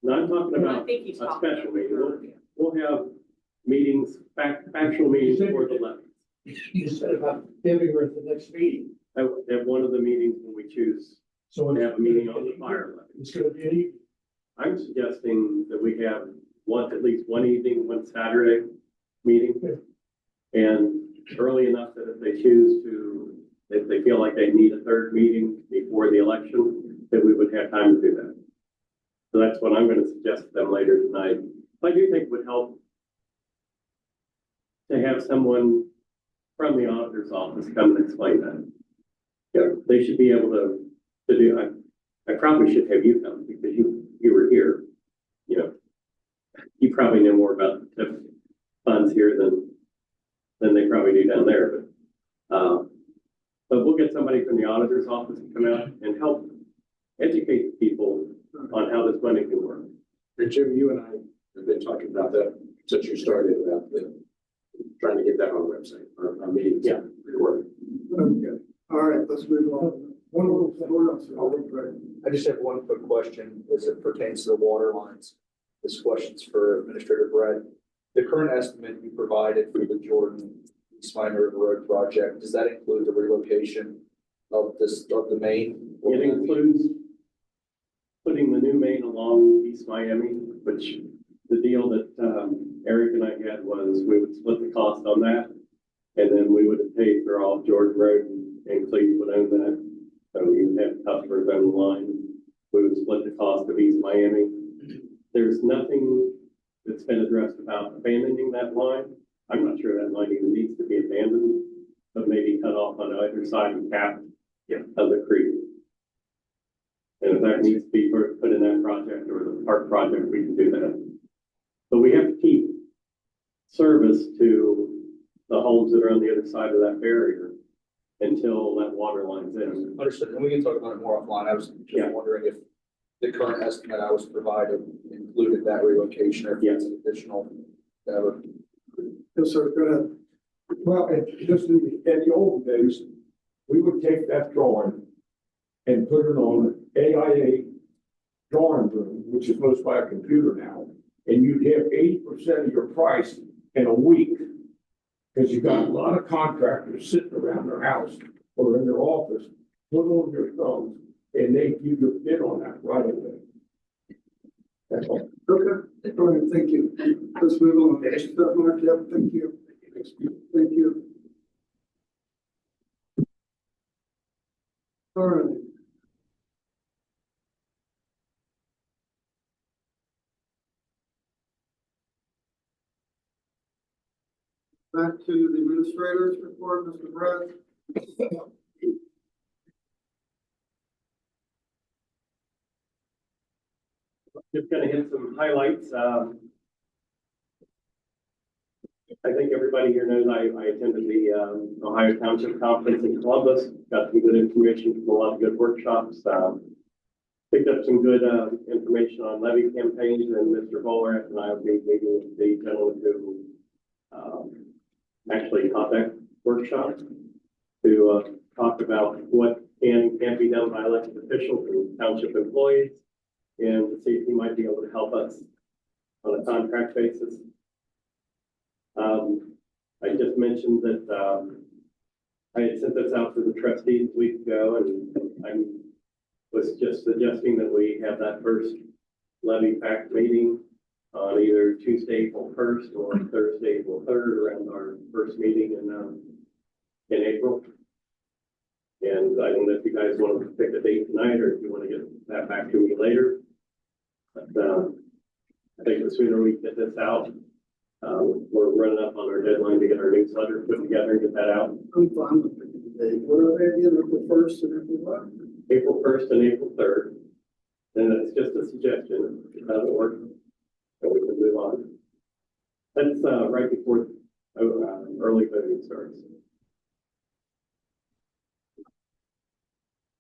No, I'm talking I about think he's a talking special meeting. about. We'll have meetings, factual meetings for the levy. You said about giving her at the next meeting. At one of the meetings when we choose So to have a meeting on the fire levy. It's gonna be an evening. I'm suggesting that we have at least one evening, one Saturday meeting. And early enough that if they choose to, if they feel like they need a third meeting before the election, that we would have time to do that. So that's what I'm going to suggest to them later tonight. I do think it would help to have someone from the auditor's office come and explain that. Yeah, they should be able to do. I probably should have you come because you were here. You know, you probably know more about the TIF funds here than they probably do down there. But we'll get somebody from the auditor's office to come out and help educate people on how this money can work. And Jim, you and I have been talking about that since you started, about trying to get that on the website, our meetings. Yeah. Recorded. okay. All right, let's move on. One more, I just have one quick question as it pertains to the water lines. This question's for Administrator Brett. The current estimate you provided for the Jordan East Minor Road project, does that include the relocation of the main? It includes putting the new main along East Miami, which the deal that Eric and I had was we would split the cost on that. And then we would have paid for all of Jordan Road, and Cleveland would own that. So we would have customers on the line. We would split the cost of East Miami. There's nothing that's been addressed about abandoning that line. I'm not sure that line even needs to be abandoned, but maybe cut off on either side and cap of the creek. And if that needs to be put in that project or the park project, we can do that. But we have to keep service to the homes that are on the other side of that barrier until that water line's in. Understood, and we can talk about it more offline. I was Yeah. just wondering if the current estimate I was provided included that relocation or if it's an additional, whatever. Yes, sir, go ahead. Well, just in the old days, we would take that drawing and put it on AIA drawing room, which is most by a computer now, and you'd have 80% of your price in a week. Because you got a lot of contractors sitting around their house or in their office, put on their thumbs, and they give you a bid on that right away. That's all. Okay, all right, thank you. Let's move on. Next up, Mark, yep, thank you. Thank you. All right. Back to the administrator's report, Mr. Brett. Just gonna hit some highlights. I think everybody here knows I attended the Ohio Township Conference in Columbus. Got some good information from a lot of good workshops. Picked up some good information on levy campaigns, and Mr. Bowler and I will be meeting with the gentleman who actually taught that workshop to talk about what can be done by elected officials and township employees, and to see if he might be able to help us on a contract basis. I just mentioned that I had sent this out to the trustees a week ago, and I was just suggesting that we have that first levy pact meeting on either Tuesday, April 1st or Thursday, April 3rd, around our first meeting in April. And I don't know if you guys want to pick a date tonight or if you want to get that back to me later. But I think the sooner we get this out, we're running up on our deadline to get our newsletter put together and get that out. I'm fine with it today. What are they again, April 1st and April what? April 1st and April 3rd. And it's just a suggestion. If it doesn't work, then we can move on. That's right before early voting starts.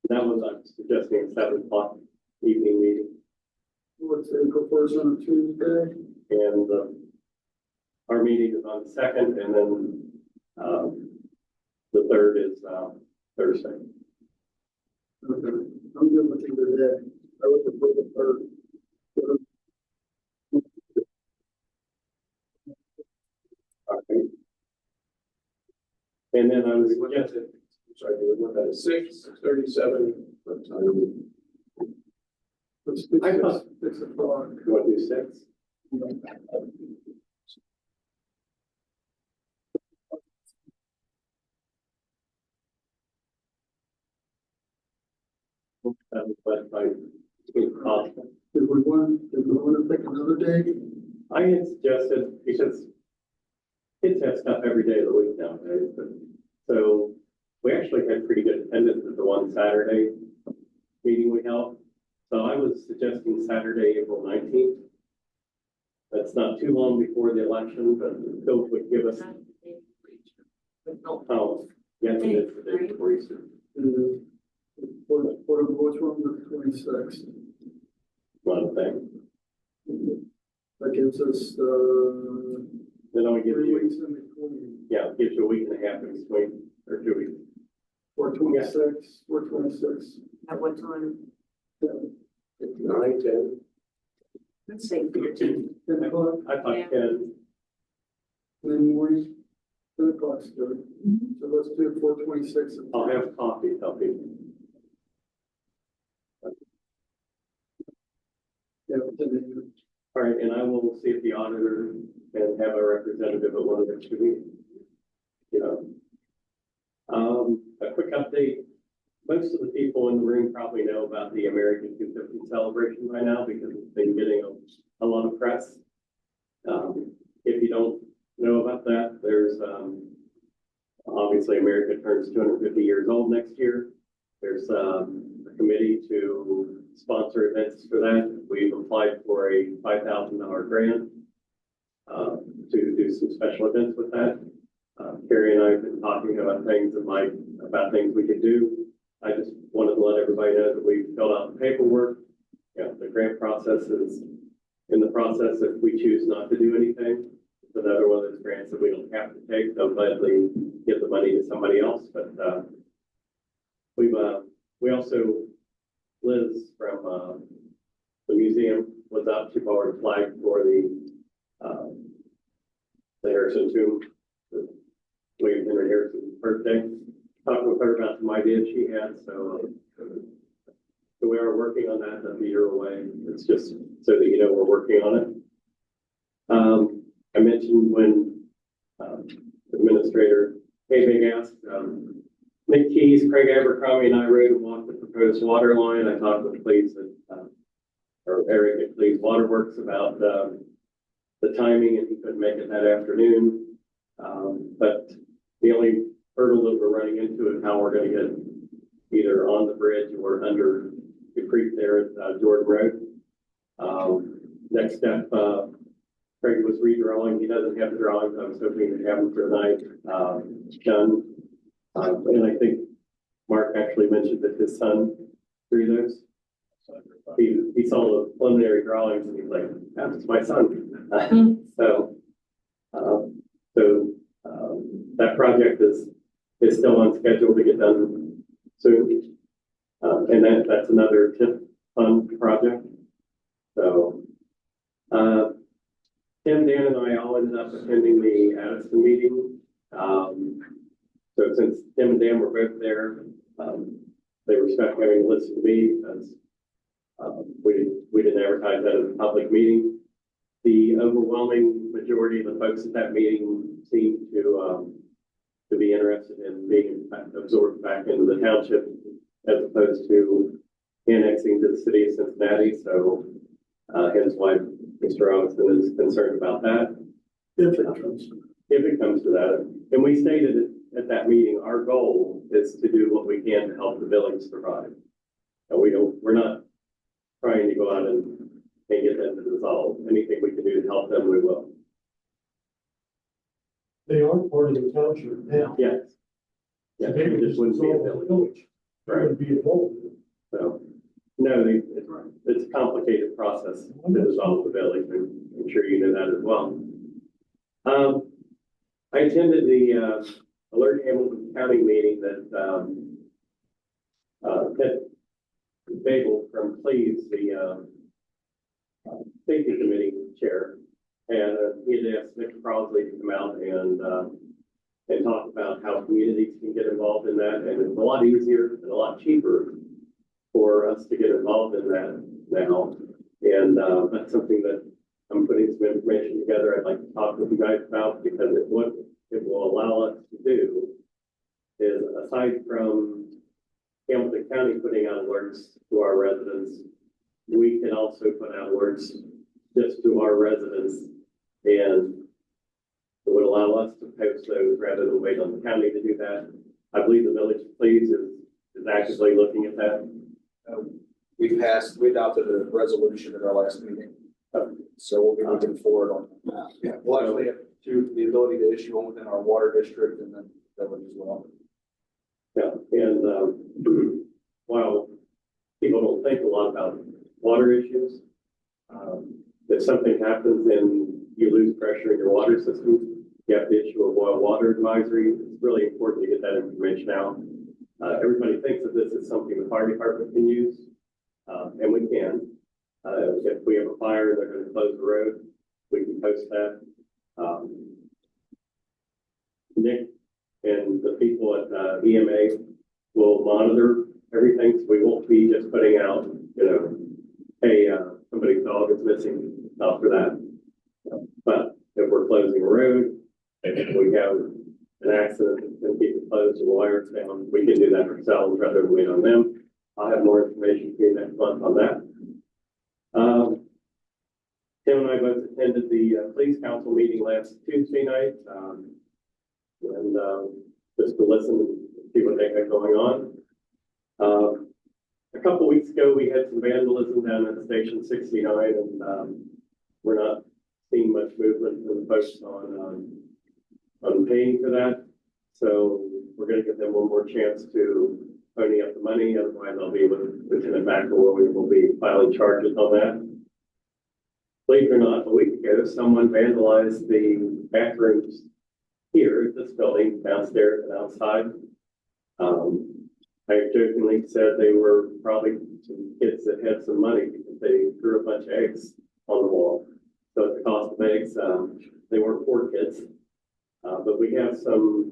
That was, I'm suggesting, a 7 o'clock evening meeting. What's April 1st on a Tuesday? And our meeting is on the 2nd, and then the 3rd is Thursday. Okay, I'm good with either day. I would prefer the 3rd. Okay. And then I was suggesting, sorry, we went at 6:37. What time? Let's do I thought- 6 o'clock. You want to do 6? But it's possible. Did we want to pick another day? I had suggested, because kids have stuff every day of the week nowadays, but, so we actually had pretty good attendance at the one Saturday meeting we held. So I was suggesting Saturday, April 19th. That's not too long before the election, but still would give us, oh, yes, it is the day before Easter. What's wrong with the 26th? One thing. That gives us, Then only gives 3 you, weeks in between. yeah, it gives you a week and a half in between, or 2 weeks. Or 26, or 26. At what time? 9, 10. Let's say 13. 10 o'clock, I thought Yeah. 10. and then morning, 10 o'clock's good. So let's do 4/26. I'll have coffee, tell people. Yeah, 10 All right, and I will see if the auditor can have a representative at one of the 2 meetings. You know. A quick update. most of the people in the room probably know about the American 250 celebration by now because it's been getting a lot of press. If you don't know about that, there's obviously America turns 250 years old next year. There's a committee to sponsor events for that. We've applied for a $5,000 grant to do some special events with that. Carrie and I have been talking about things we could do. I just wanted to let everybody know that we filled out the paperwork. Yeah, the grant process is in the process. If we choose not to do anything, it's another one of those grants that we don't have to take. They'll gladly give the money to somebody else. But we also, Liz from the museum was up to forward flag for the Harrison tomb, William Henry Harrison's birthday. Talked with her about some ideas she had, so we are working on that. That'll be your way. It's just so that you know we're working on it. I mentioned when Administrator Habig asked, Nick Keys, Craig Abercrombie, and I rode and walked the proposed water line. I talked with Cleves or Eric at Cleves Waterworks about the timing, and he couldn't make it that afternoon. But the only hurdle that we're running into is how we're going to get either on the bridge or under the creek there at Jordan Road. Next step, Craig was redrawing. He doesn't have the drawings. I was hoping to have them for tonight done. And I think Mark actually mentioned that his son drew those. He saw the preliminary drawings and he's like, that's my son. That project is still on schedule to get done soon. And that's another TIP fund project. So, Tim, Dan, and I all ended up attending the Addison meeting. So since Tim and Dan were both there, they respect having to listen to me because we didn't advertise that as a public meeting. The overwhelming majority of the folks at that meeting seemed to be interested in being absorbed back into the township as opposed to annexing to the city of Cincinnati. So hence why Mr. Robinson is concerned about that. If it comes to that. And we stated at that meeting, our goal is to do what we can to help the village survive. And we're not trying to go out and get them to dissolve. Anything we can do to help them, we will. They are part of the township now. Yes. Yeah, they just wouldn't be a village. Right. Would be involved. So, no, it's a complicated process to dissolve the village. I'm sure you know that as well. I attended the Alert Hamilton County meeting that Babel from Cleves, the safety committee chair, and he had asked Nick Crosley to come out and talk about how communities can get involved in that, and it's a lot easier and a lot cheaper for us to get involved in that now. And that's something that I'm putting some information together I'd like to talk with you guys about, because what it will allow us to do is, aside from Hamilton County putting out alerts to our residents, we can also put out alerts just to our residents, and it would allow us to post those rather than wait on the county to do that. I believe the village of Cleves is actively looking at that. We adopted a resolution at our last meeting. So we'll be looking forward on that. Yeah, we'll actually have the ability to issue one within our water district and then village as well. Yeah, and while people don't think a lot about water issues, if something happens and you lose pressure in your water system, you have to issue a boil water advisory. It's really important to get that information out. Everybody thinks of this as something the fire department can use, and we can. If we have a fire and they're going to close the road, we can post that. Nick and the people at EMA will monitor everything, so we won't be just putting out, hey, somebody's dog is missing, not for that. But if we're closing a road, we have an accident that's going to keep it closed or wires down, we can do that ourselves rather than wait on them. I'll have more information for you next month on that. Tim and I both attended the police council meeting last Tuesday night, and just to listen and see what they got going on. A couple weeks ago, we had some vandalism down at Station 69, and we're not seeing much movement from the folks on paying for that. So we're going to give them one more chance to pony up the money. Otherwise, I'll be with Lieutenant Maxwell, where we will be filing charges on that. Believe it or not, a week ago, someone vandalized the bathrooms here at this building, downstairs and outside. I jokingly said they were probably some kids that had some money because they threw a bunch of eggs on the wall. So at the cost of eggs, they weren't poor kids. But we have some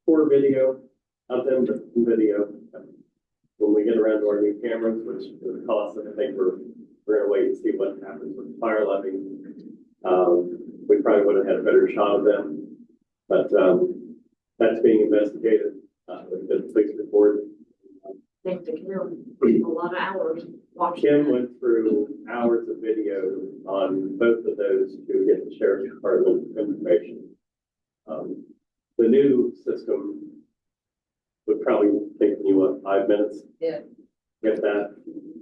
poor video of them, but some video. When we get around to our new cameras, which is the cost, I think we're going to wait and see what happens with the fire levy. We probably would have had a better shot of them, but that's being investigated. The police report. Thanks to Kim, a lot of hours watching. Kim went through hours of video on both of those to get the sheriff's department information. The new system would probably take you 5 minutes. Yeah. Get that,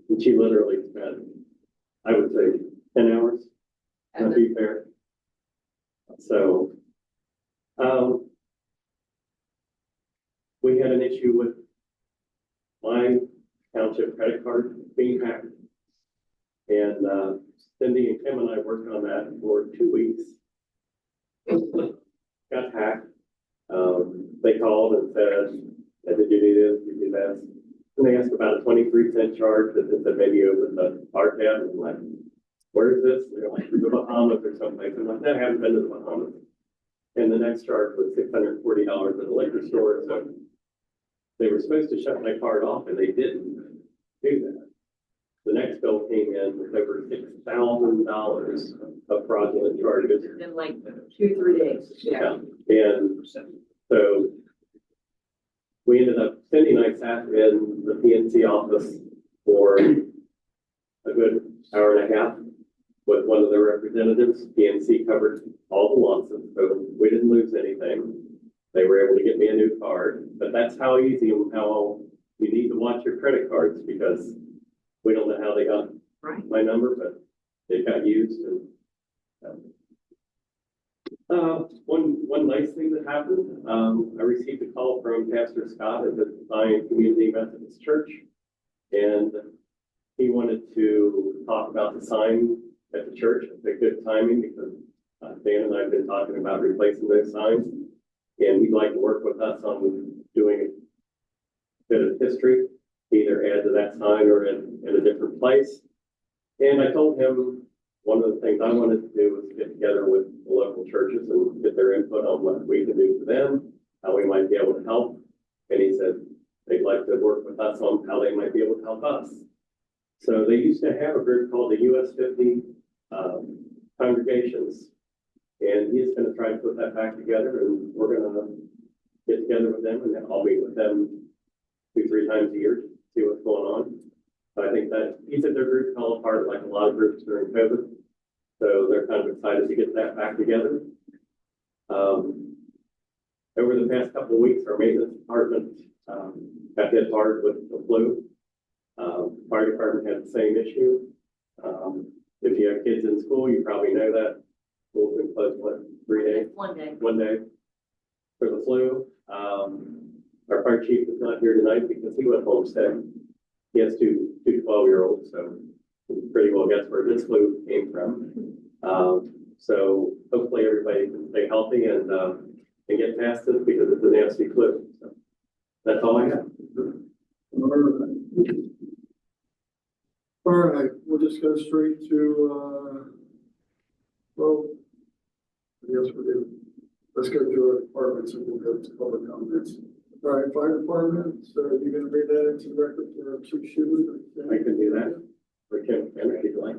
and she literally spent, I would say, 10 hours. To be fair. So, we had an issue with my township credit card being hacked. And Cindy and Kim and I worked on that for 2 weeks. Got hacked. They called and said, did you do this? Did you do that? And they asked about a 23-cent charge that said maybe open the bar tab. And I'm like, where is this? They're like, the Bahamas or something. I'm like, no, I haven't been to the Bahamas. And the next charge was $640 at a liquor store. So they were supposed to shut my card off, and they didn't do that. The next bill came in with over $6,000 of fraudulent charges. In like 2-3 days. Yeah. And so we ended up, Cindy and I sat in the PNC office for a good hour and a half with one of their representatives. PNC covered all the losses, so we didn't lose anything. They were able to get me a new card, but that's how easy and how you need to watch your credit cards, because we don't know how they got my number, but it got used. And one nice thing that happened, I received a call from Pastor Scott at the Zion Community Methodist Church, and he wanted to talk about the sign at the church. It's a good timing because Dan and I have been talking about replacing those signs, and he'd like to work with us on doing a bit of history, either add to that sign or in a different place. And I told him one of the things I wanted to do was get together with the local churches and get their input on what we can do for them, how we might be able to help. And he said they'd like to work with us on how they might be able to help us. So they used to have a group called the US 50 congregations. And he's going to try to put that back together, and we're going to get together with them, and then I'll meet with them 2-3 times a year to see what's going on. But I think that he said their group fell apart like a lot of groups during COVID. So they're kind of excited to get that back together. Over the past couple of weeks, our maintenance department got hit hard with the flu. Fire department had the same issue. If you have kids in school, you probably know that. School's been closed, what, 3 days? 1 day. 1 day for the flu. Our fire chief is not here tonight because he went home sick. He has two 12-year-olds, so you can pretty well guess where this flu came from. So hopefully everybody can stay healthy and get past this because it's a nasty flu. So that's all I have. All right, we'll just go straight to, well, I guess we're good. Let's go to our departments and we'll go to public comments. All right, fire department, so you're gonna read that into the record for Chief Schuler? I can do that. For Kim, if you'd like.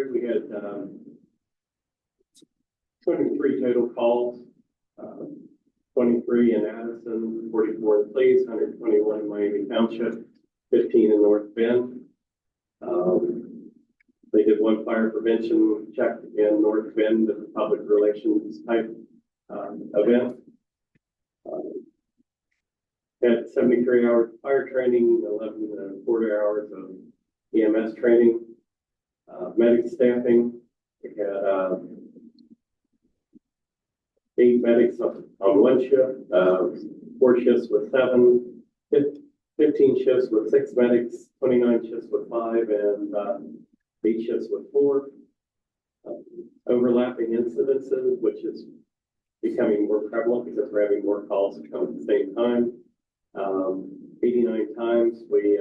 Road, we had, 23 total calls, 23 in Addison, 44 in Place, 121 in Miami Township, 15 in North Bend. They did one fire prevention check in North Bend, as a public relations type event. Had 73 hours of fire training, 11 to 40 hours of EMS training, medic staffing. We had 8 medics on one shift, 4 shifts with 7, 15 shifts with 6 medics, 29 shifts with 5, and 8 shifts with 4. Overlapping incidences, which is becoming more prevalent because we're having more calls that come at the same time. 89 times we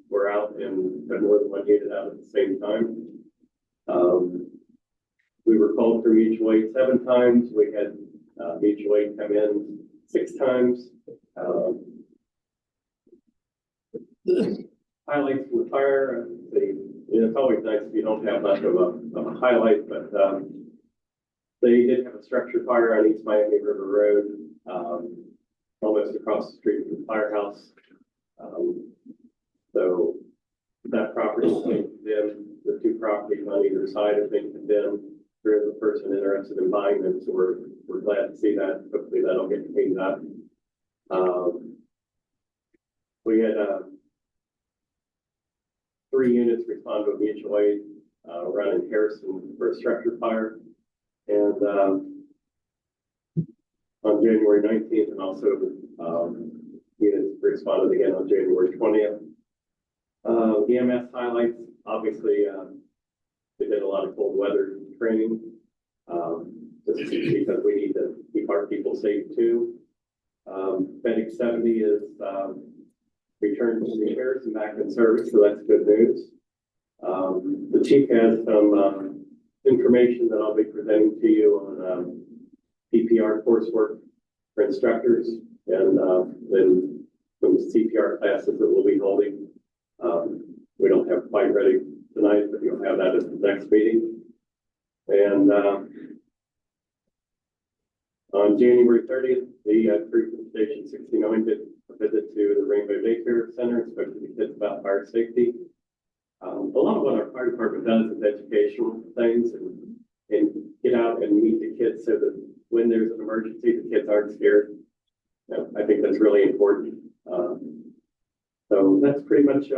were out and had more than one unit out at the same time. We were called for mutual aid 7 times. We had mutual aid come in 6 times. Highlights from the fire. It's always nice if you don't have much of a highlight, but they did have a structure fire on East Miami River Road, almost across the street from the firehouse. So that property has been condemned. The 2 properties on either side have been condemned. There is a person interested in buying them, so we're glad to see that. Hopefully that'll get cleaned up. We had 3 units respond to a mutual aid run in Harrison for a structure fire. And on January 19th, and also units responded again on January 20th. EMS highlights, obviously, we did a lot of cold weather training, just because we need to keep our people safe too. Medic 70 is returned to the Harrison back in service, so that's good news. The chief has some information that I'll be presenting to you on CPR coursework for instructors, and then some CPR classes that we'll be holding. We don't have quite ready tonight, but you'll have that at the next meeting. And on January 30th, the crew from Station 69 did a visit to the Rainbow Daycare Center, especially the kids about fire safety. A lot of what our fire department does is educational things and get out and meet the kids so that when there's an emergency, the kids aren't scared. I think that's really important. So that's pretty much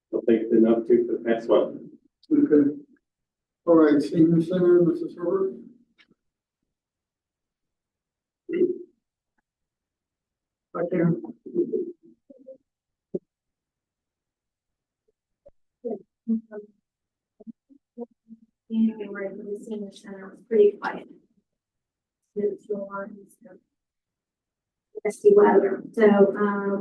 what they've been up to for the past month. Okay. All right, senior center, Mrs. Herbert. Right there. January for the senior center was pretty quiet. It's nasty weather. So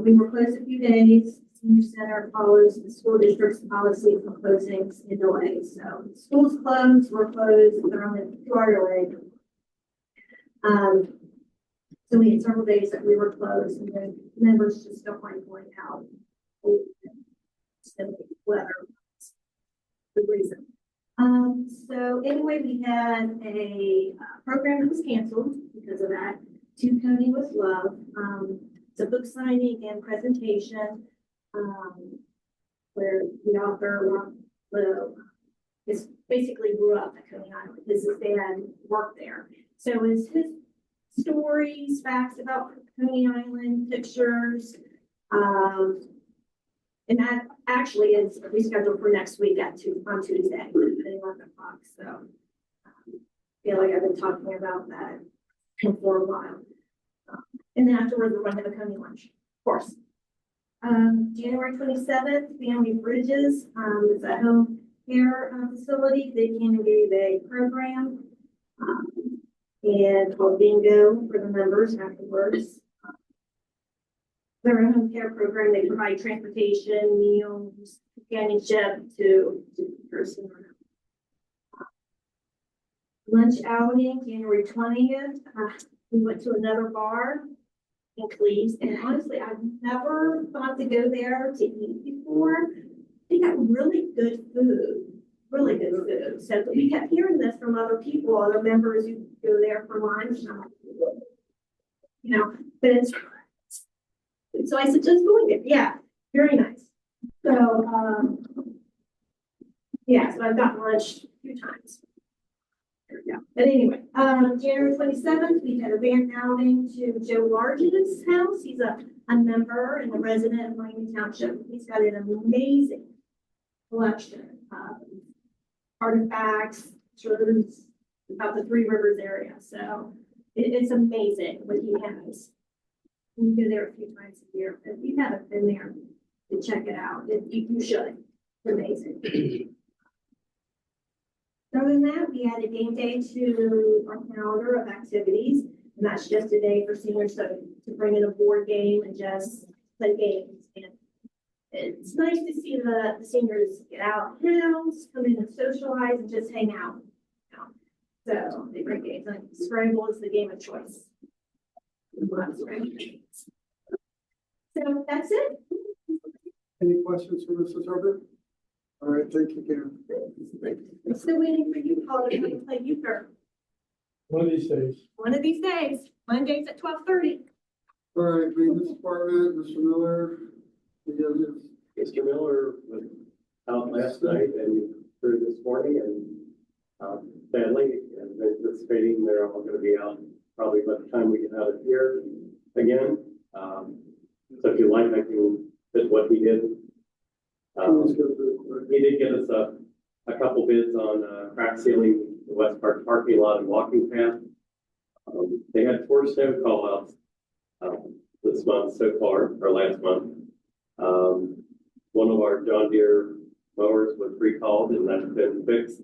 we were closed a few days. Senior center follows the school district's policy for closings and delays. So schools closed, we're closed, they're only 2-hour delay. So we had several days that we were closed, and the members just don't like going out. Weather. Good reason. So anyway, we had a program that was canceled because of that. To Cody with Love. It's a book signing and presentation where the author is basically grew up at Coney Island because his dad worked there. So it's his stories, facts about Coney Island, pictures, and that actually is rescheduled for next week on Tuesday at 11 o'clock. So I feel like I've been talking about that for a while. And then afterwards, we're going to have a Coney lunch, of course. January 27th, Family Bridges is a home care facility. They came and gave a program and called bingo for the members afterwards. Their home care program, they provide transportation, meals, companionship to the person. Lunch outing, January 20th. We went to another bar in Cleves, and honestly, I've never thought to go there to eat before. They got really good food. really good food. So we kept hearing this from other people, other members who go there for lunch. And I'm like, you know, but it's, so I said, just going there. Yeah, very nice. So, yeah, so I've gotten lunch a few times. There we go. But anyway, January 27th, we had a van outing to Joe Large's house. He's a member and a resident of Miami Township. He's got an amazing collection of artifacts, shrubs, about the Three Rivers area. So it's amazing what he has. We go there a few times a year. If you haven't been there to check it out, you should. It's amazing. Other than that, we added game day to our calendar of activities, and that's just a day for seniors to bring in a board game and just play games. And it's nice to see the seniors get out of the house, come in and socialize, and just hang out. So they bring games. Like Scramble is the game of choice. So that's it. Any questions for Mrs. Herbert? All right, thank you, Karen. I'm still waiting for you, Paul, to come and play euchre. One of these days. One of these days, Mondays at 12:30. All right, maintenance department, Mr. Miller. You guys Mr. Miller was out last night and through this morning and, sadly, and anticipating they're all gonna be out probably by the time we get out of here again. So if you like, I can fit what he did. He did get us a couple bids on, crack sealing the West Park parking lot and walking path. They had 4 snow call outs, this month so far, or last month. One of our John Deere mowers was recalled and that's been fixed.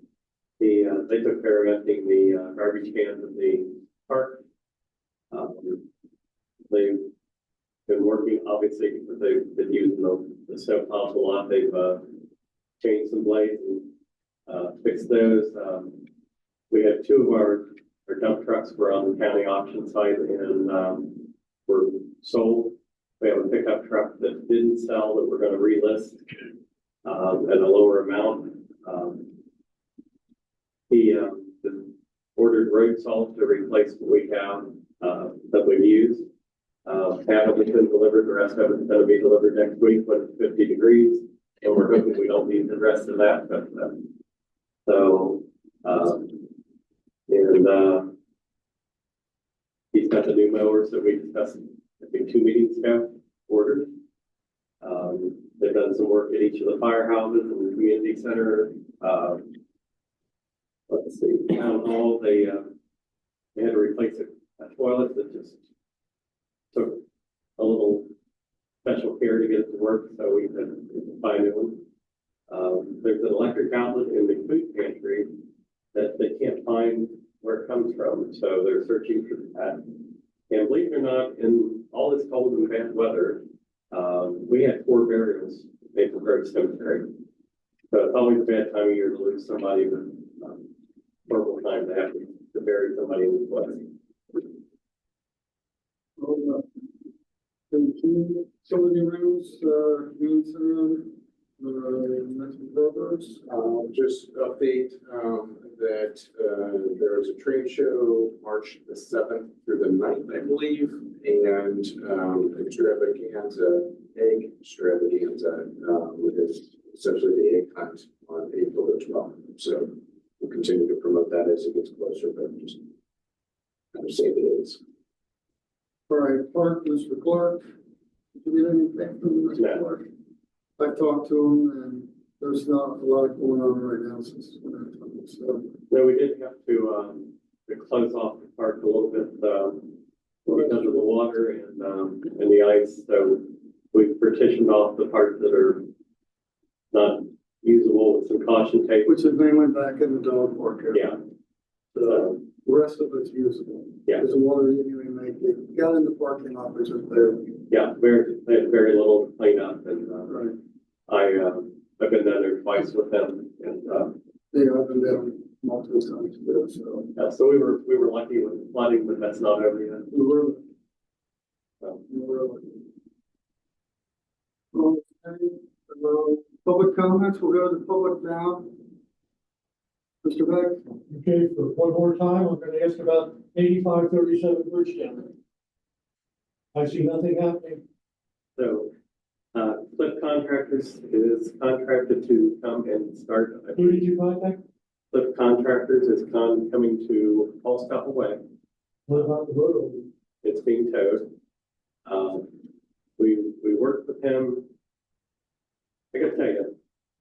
They took care of emptying the garbage cans in the park. They've been working, obviously, because they've been using the snow plows a lot. They've changed some blades and fixed those. We had 2 of our dump trucks were on the county auction site and were sold. We have a pickup truck that didn't sell that we're going to relist at a lower amount. He ordered road salt to replace what we have that we've used. Half of it's been delivered, the rest of it's going to be delivered next week when it's 50 degrees. And we're hoping we don't need the rest of that. But, he's got the new mowers that we discussed, I think 2 meetings ago, ordered. They've done some work at each of the firehouses and the community center. Let's see, town hall, they had to replace a toilet that just took a little special care to get it to work, so we could find a new one. There's an electric outlet in the food pantry that they can't find where it comes from, so they're searching for that. And believe it or not, in all this cold and bad weather, we had 4 burials at Maple Grove Cemetery. So it's always a bad time of year to lose somebody, but horrible time to have to bury somebody in this place. Facility rooms, community center, mental programs. Just update, that, there is a trade show March the 7th through the 9th, I believe, and, egg extravaganza, which is essentially the egg hunt on April the 12th. So we'll continue to promote that as it gets closer, but just kind of save the dates. All right, Clark, Mr. Clark. Do we have anything from Mr. Clark? I talked to him and there's not a lot going on right now since when I talked to him, so. No, we did have to close off the park a little bit, because of the water and the ice. So we partitioned off the parts that are not usable with some caution tape. Which is mainly back in the dog park area. Yeah. The rest of it's usable. Yeah. Because the water didn't even make it, got in the parking lot, which is there. Yeah, they had very little to clean up, and Right. I've been down there twice with them, and Yeah, I've been down multiple times, too, so. yeah, so we were lucky with flooding, but that's not over yet. We were. So. We were lucky. Okay, public comments, we'll go to the public now. Mr. Beck? Okay, for one more time, I'm gonna ask about 8537 Bridgetown. I see nothing happening. So, Cliff Contractors is contracted to come and start. Who did you contact? Cliff Contractors is coming to Paul Stop Away. What about the road? It's being towed. We worked with him. I gotta tell you,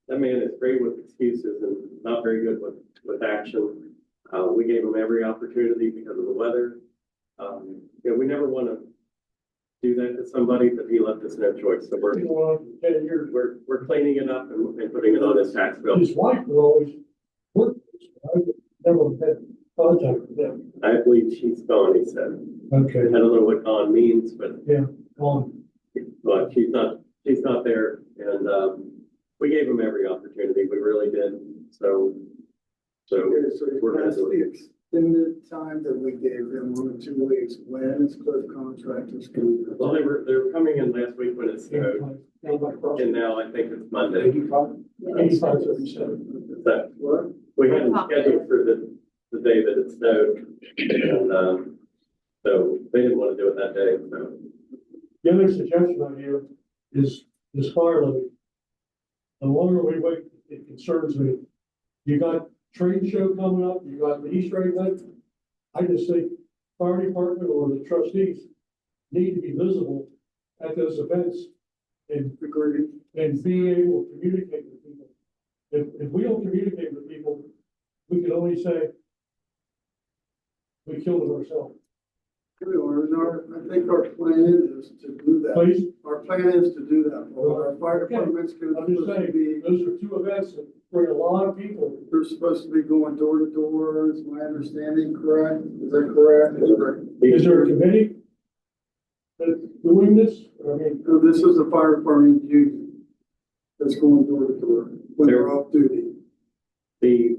that man is great with excuses and not very good with action. We gave him every opportunity because of the weather. We never want to do that to somebody, but he left us no choice. So Been going on for 10 years. we're cleaning it up and putting it on his tax bill. His wife would always work. I never had contact with them. I believe she's gone, he said. Okay, I don't know what gone means, but on. she's not there. And we gave him every opportunity. We really did. So Okay, so we're gonna that's do the it. extended time that we gave them, 1 or 2 weeks, when is Cliff Contractors going to? Well, they were coming in last week when it snowed, and now I think it's Monday. 8537. So What? we had it scheduled for the day that it snowed, and so they didn't want to do it that day. So The other suggestion I hear is fire levy. The longer we wait, it concerns me. You got trade show coming up, you got the Easter egg hunt. I just think fire department or the trustees need to be visible at those events and be able to communicate with people. If we don't communicate with people, we can only say we killed it ourselves. I think our plan is to do that. Please, Our plan is to do that. Our fire Okay. departments can, I'm just saying, those are two events that bring a lot of people. they're supposed to be going door to door, is my understanding correct? Is that correct? Is there a committee that's doing this? I mean, So this is the fire department union that's going door to door when they're off duty. the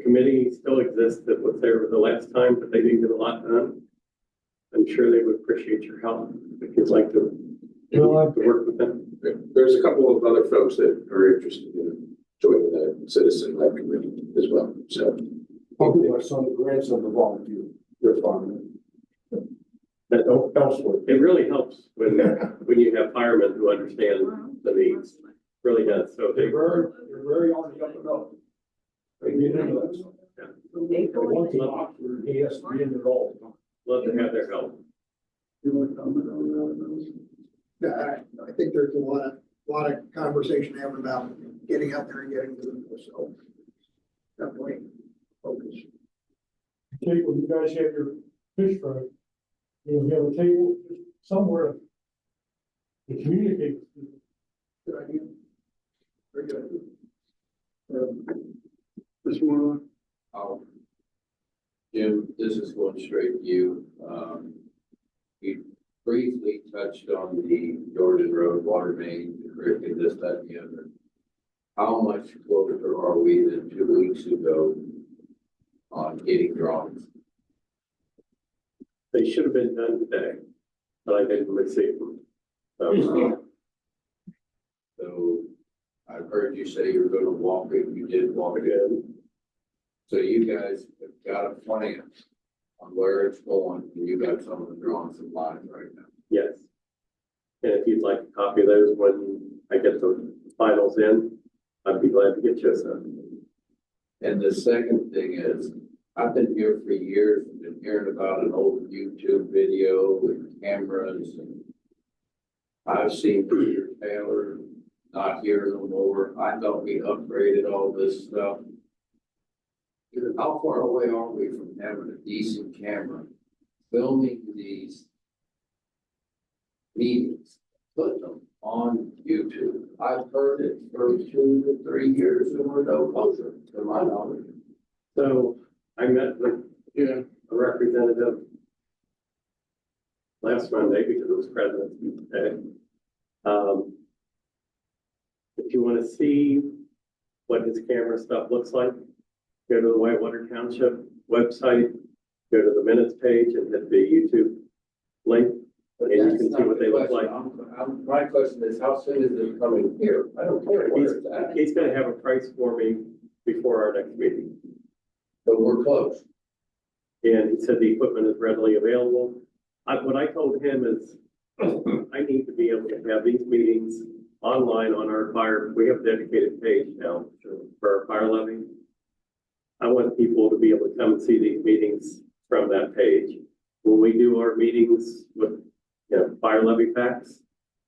committee still exists that was there the last time, but they didn't get a lot done. I'm sure they would appreciate your help if you'd like to, to work with them. There's a couple of other folks that are interested in joining the citizen-led committee as well, so. Probably my son, the grandson, the volunteer, your farmer. That don't elsewhere. It really helps when you have firemen who understand the needs. Really does. So They're they very on the up and up. They get into that. They want to Oxford, he has to be in there all the time. love to have their help. You want to comment on that? Yeah, I think there's a lot of conversation having about getting out there and getting to them, so. Definitely focus. take when you guys have your fish fry, you have a table just somewhere to communicate with people. Good idea. Very good. Mr. Moore? Jim, this is going straight to you. We briefly touched on the Jordan Road water main, the creek, and this, that, and the other. How much closer are we than 2 weeks ago on getting drawings? They should have been done today, but I didn't receive them. So, So I've heard you say you're gonna walk it, you did walk it in. So you guys have got a plan on where it's going, and you got some of the drawings in line right now. yes. And if you'd like a copy of those when I get the finals in, I'd be glad to get you some. And the second thing is, I've been here for years, been hearing about an old YouTube video with cameras, and I've seen Peter Taylor not here no more. I thought we upgraded all this stuff. How far away are we from having a decent camera filming these meetings, put them on YouTube? I've heard it for 2 to 3 years and we're no closer, to my knowledge. So I met with a representative last Monday because it was President's Day. If you want to see what his camera stuff looks like, go to the Whitewater Township website, go to the minutes page and hit the YouTube link, and you can see what they look like. My question is, how soon is it coming here? I don't care where it's at. He's gonna have a price for me before our next meeting. But we're close. And he said the equipment is readily available. What I told him is, I need to be able to have these meetings online on our fire. We have a dedicated page now for our fire levy. I want people to be able to come and see these meetings from that page. When we do our meetings with, fire levy facts,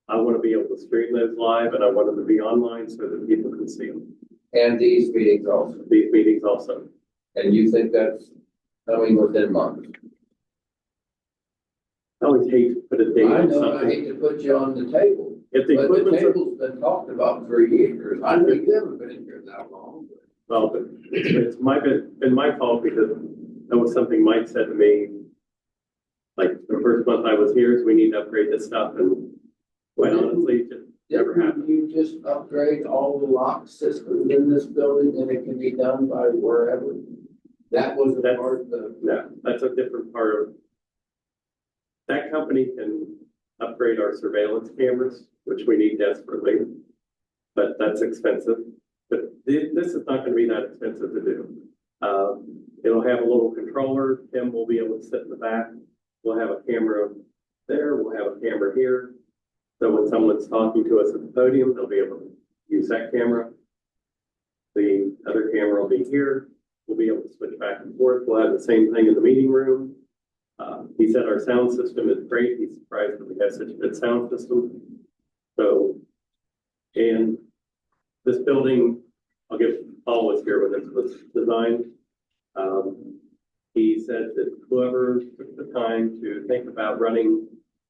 I want to be able to stream those live, and I want them to be online so that people can see them. And these meetings also. These meetings also. And you think that's coming within months? I always hate to put a date I on know, I something. hate to put you on the table, If the but the equipment's, table's been talked about for years. I know you haven't been in here that long. well, but it's been my fault because that was something Mike said to me. Like the first month I was here, is we need to upgrade this stuff, and quite honestly, it just never happened. Didn't you just upgrade all the lock systems in this building and it can be done by wherever? That was a part of the. No, that's a different part of. That company can upgrade our surveillance cameras, which we need desperately, but that's expensive. But this is not gonna be that expensive to do. It'll have a little controller. Tim will be able to sit in the back. We'll have a camera there. We'll have a camera here. So when someone's talking to us at the podium, they'll be able to use that camera. The other camera will be here. We'll be able to switch back and forth. We'll have the same thing in the meeting room. He said our sound system is great. He's surprised that we have such a good sound system. So, and this building, I'll give Paul was here when this was designed. He said that whoever took the time to think about running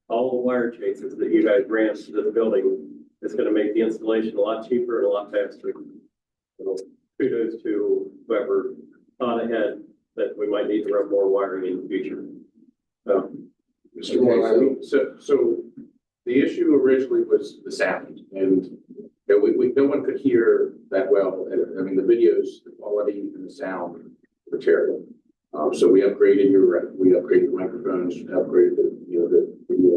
all the wire chases that you guys ran to the building is going to make the installation a lot cheaper and a lot faster. So kudos to whoever thought ahead that we might need to run more wiring in the future. Mr. Moore, so the issue originally was the sound, and no one could hear that well. I mean, the videos, the quality and the sound were terrible. So we upgraded the microphones, upgraded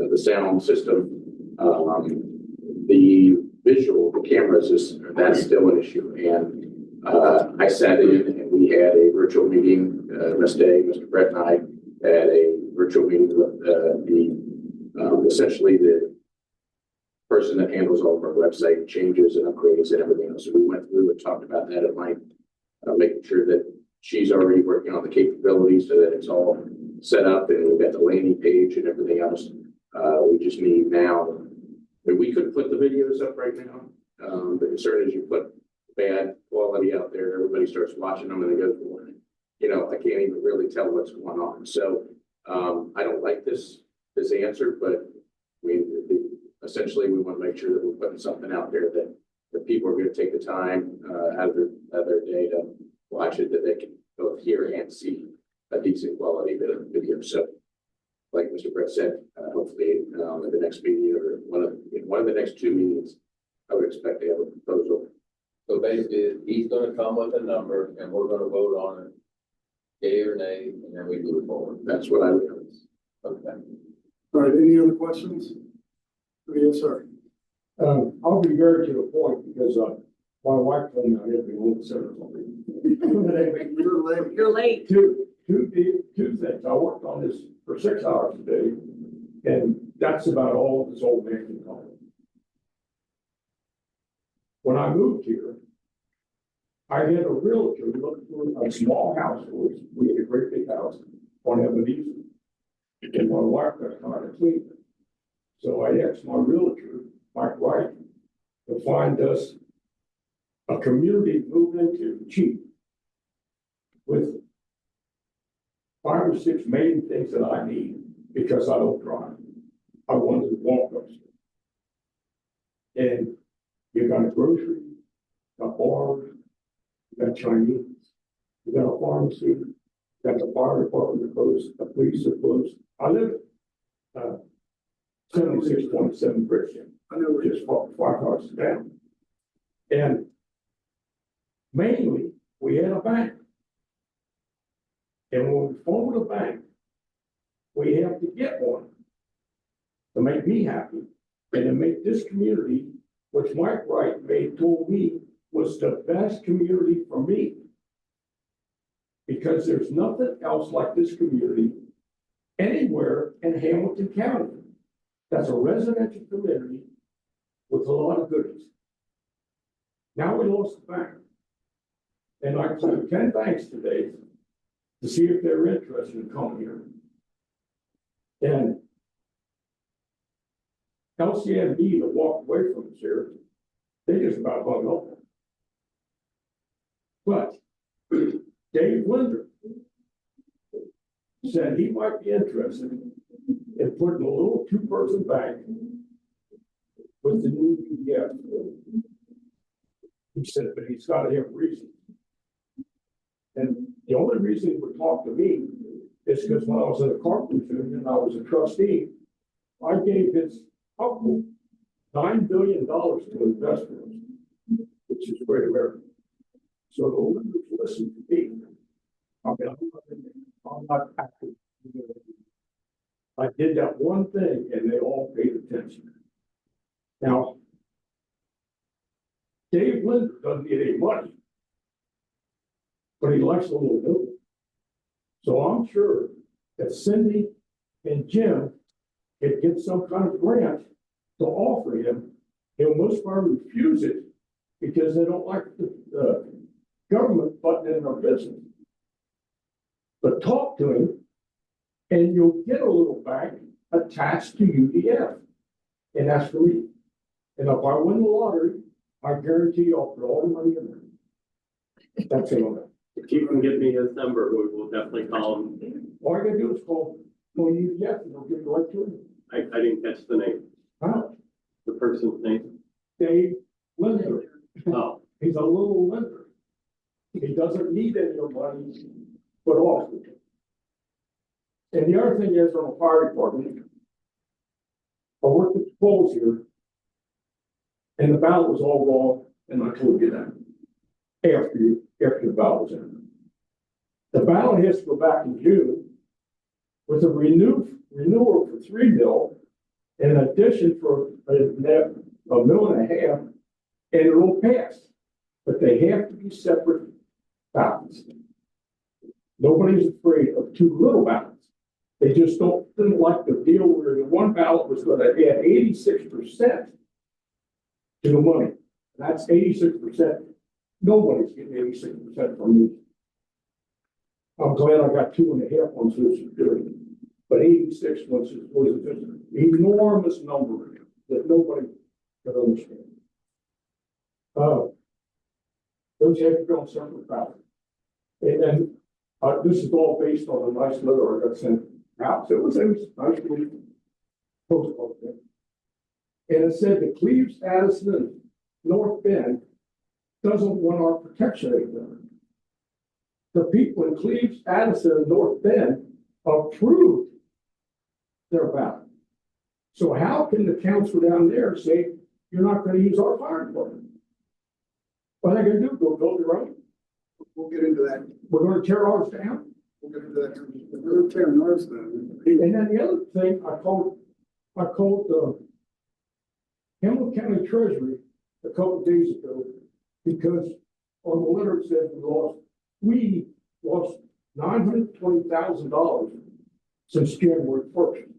the sound system. The visual, the cameras that's still an issue. And I sat in and we had a virtual meeting, Ms. Day, Mr. Brett and I had a virtual meeting with essentially the person that handles all of our website changes and upgrades and everything else. So we went through and talked about that at length, making sure that she's already working on the capabilities so that it's all set up and we've got the landing page and everything else. We just need now, we could put the videos up right now. The concern is you put bad quality out there, everybody starts watching them and they go, I can't even really tell what's going on. So I don't like this answer, but essentially we want to make sure that we're putting something out there that people are going to take the time out of their day to watch it, that they can both hear and see a decent quality video. So like Mr. Brett said, hopefully at the next meeting or one of the next two meetings, I would expect to have a proposal. So basically, he's gonna come with a number and we're gonna vote on it, yea or nay, and then we move forward. That's what I would do. Okay. All right, any other questions? Yes, sir. I'll be very to the point because, my wife told me I had to be home at 7:00. You're late. You're late. Two things. I worked on this for 6 hours a day, and that's about all this old man can call it. When I moved here, I had a realtor look for a small house. We had a great big house on Ebenezer. And my wife got tired of cleaning. So I asked my realtor, Mike Wright, to find us a community to move into cheap with 5 or 6 main things that I need because I don't drive. I wanted to walk upstairs. And you got a grocery, you got bars, you got Chinese, you got a pharmacy, you got the fire department close, the police are close. I live at 7627 Christian. I know we're just 5 houses down. And mainly, we had a bank. And when we formed a bank, we have to get one to make me happy and to make this community, which Mike Wright told me was the best community for me. because there's nothing else like this community anywhere in Hamilton County. That's a residential community with a lot of goodies. Now we lost the bank. And I called 10 banks today to see if they're interested in coming here. And LCMB that walked away from us here, they just about hung up. But Dave Linder said he might be interested in putting a little two-person bank with the new PDF. He said, but he's got to have reason. And the only reason he would talk to me is because when I was in the carpenters union, I was a trustee. I gave his uncle $9 billion to investors, which is great America. So the lenders listen to me. I mean, I'm not active. I did that one thing and they all paid attention. Now, Dave Linder doesn't get any money, but he likes a little bit. So I'm sure that Cindy and Jim could get some kind of grant to offer him. He'll most probably refuse it because they don't like the government butting in their business. But talk to him and you'll get a little bank attached to UDF. And that's for me. And if I win the lottery, I guarantee I'll put all the money in there. That's it on that. If you can give me his number, we will definitely call him. All I gotta do is call UDF and they'll give you right to him. I didn't catch the name, Huh? the person's name. Dave Linder. Oh, He's a little lender. He doesn't need any of money, but often. And the other thing is on the fire department, I worked at the polls here, and the ballot was all wrong, and I told you that after the ballot was in. The ballot has to go back in June with a renewal for $3 million, in addition for $1.5 million, and it will pass. But they have to be separate ballots. Nobody's afraid of two little ballots. They just didn't like the deal where the one ballot was going to add 86% to the money. That's 86%. Nobody's getting 86% from me. I'm glad I got 2.5 on Social Security, but 86 was just an enormous number that nobody could understand. Those have to go on separate ballots. And then this is all based on a nice letter I got sent out. So it was nice post thing. And it said that Cleves, Addison, and North Bend doesn't want our protection anymore. The people in Cleves, Addison, and North Bend approved their ballot. So how can the council down there say you're not going to use our fire department? What are they going to do? Go build their own? We'll get into that. We're going to tear ours down? We'll get into that. We're tearing ours down. And then the other thing, I called the Hamilton County Treasury a couple of days ago because on the letter it says we lost $920,000 since January 1st.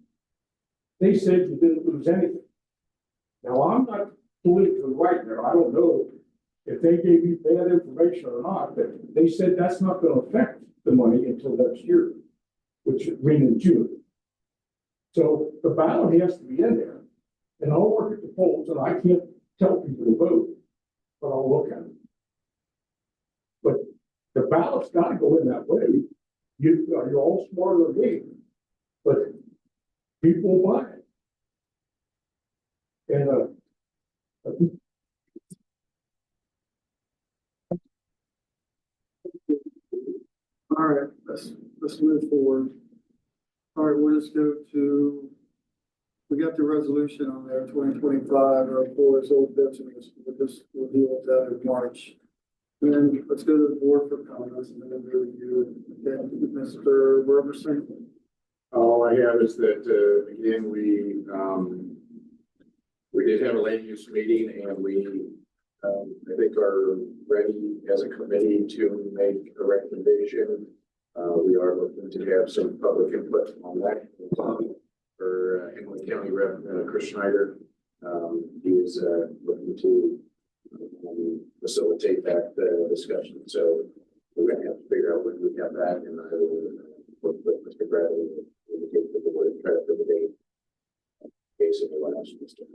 They said you didn't lose anything. Now I'm not politically right there. I don't know if they gave you bad information or not, but they said that's not going to affect the money until next year, which is in June. So the ballot has to be in there. And I'll work at the polls and I can't tell people to vote, but I'll look at it. But the ballot's got to go in that way. You're all smarter than me, but people will buy it. And All right, let's move forward. All right, we'll just go to, we got the resolution on there, 2025, or for its old business. We'll deal with that in March. Then let's go to the board for comments and then we'll review it. Okay, Mr. Robertson. All I have is that, again, we did have a land use meeting and we, I think are ready as a committee to make a recommendation we are looking to have some public input on that. For England County Rep. Chris Schneider, he is looking to facilitate that discussion. So we're going to have to figure out when we have that, and I will work with Mr. Bradley to indicate that the board try to for the date. In case of the last Mr.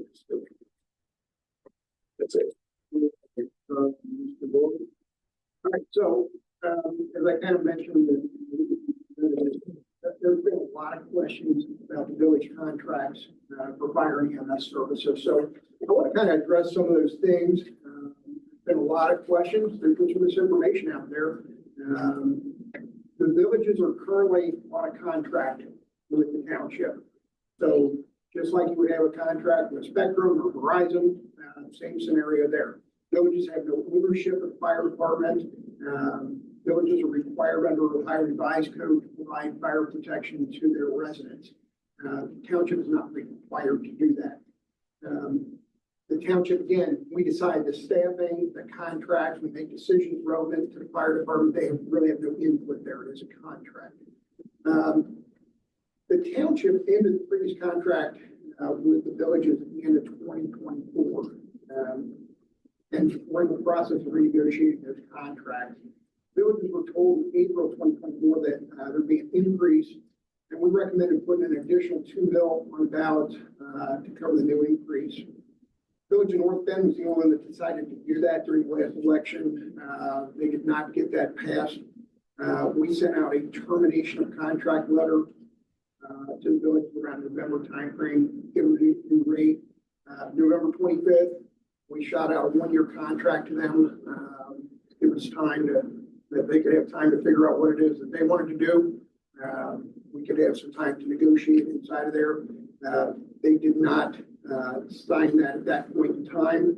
That's it. Mr. Gordon. All right, so, as I kind of mentioned, there's been a lot of questions about the village contracts for fire and EMS services. So I want to kind of address some of those things. Been a lot of questions. There's some misinformation out there. The villages are currently on a contract with the township. So just like you would have a contract with Spectrum or Verizon, same scenario there. Villages have no ownership of the fire department. Villages are required under the Ohio Revised Code to provide fire protection to their residents. The township is not required to do that. The township, again, we decide the staffing, the contracts, we make decisions relevant to the fire department. They really have no input there. It is a contract. The township ended the previous contract with the villages at the end of 2024. And we're in the process of renegotiating those contracts. Villages were told in April 2024 that there'd be an increase, and we recommended putting an additional $2 million on the ballot to cover the new increase. Village of North Bend was the only one that decided to do that during the last election. They did not get that passed. We sent out a termination of contract letter to the village around November timeframe, given the new rate. November 25th, we shot out a one-year contract to them. It was time that they could have time to figure out what it is that they wanted to do. We could have some time to negotiate inside of there. They did not sign that at that point in time.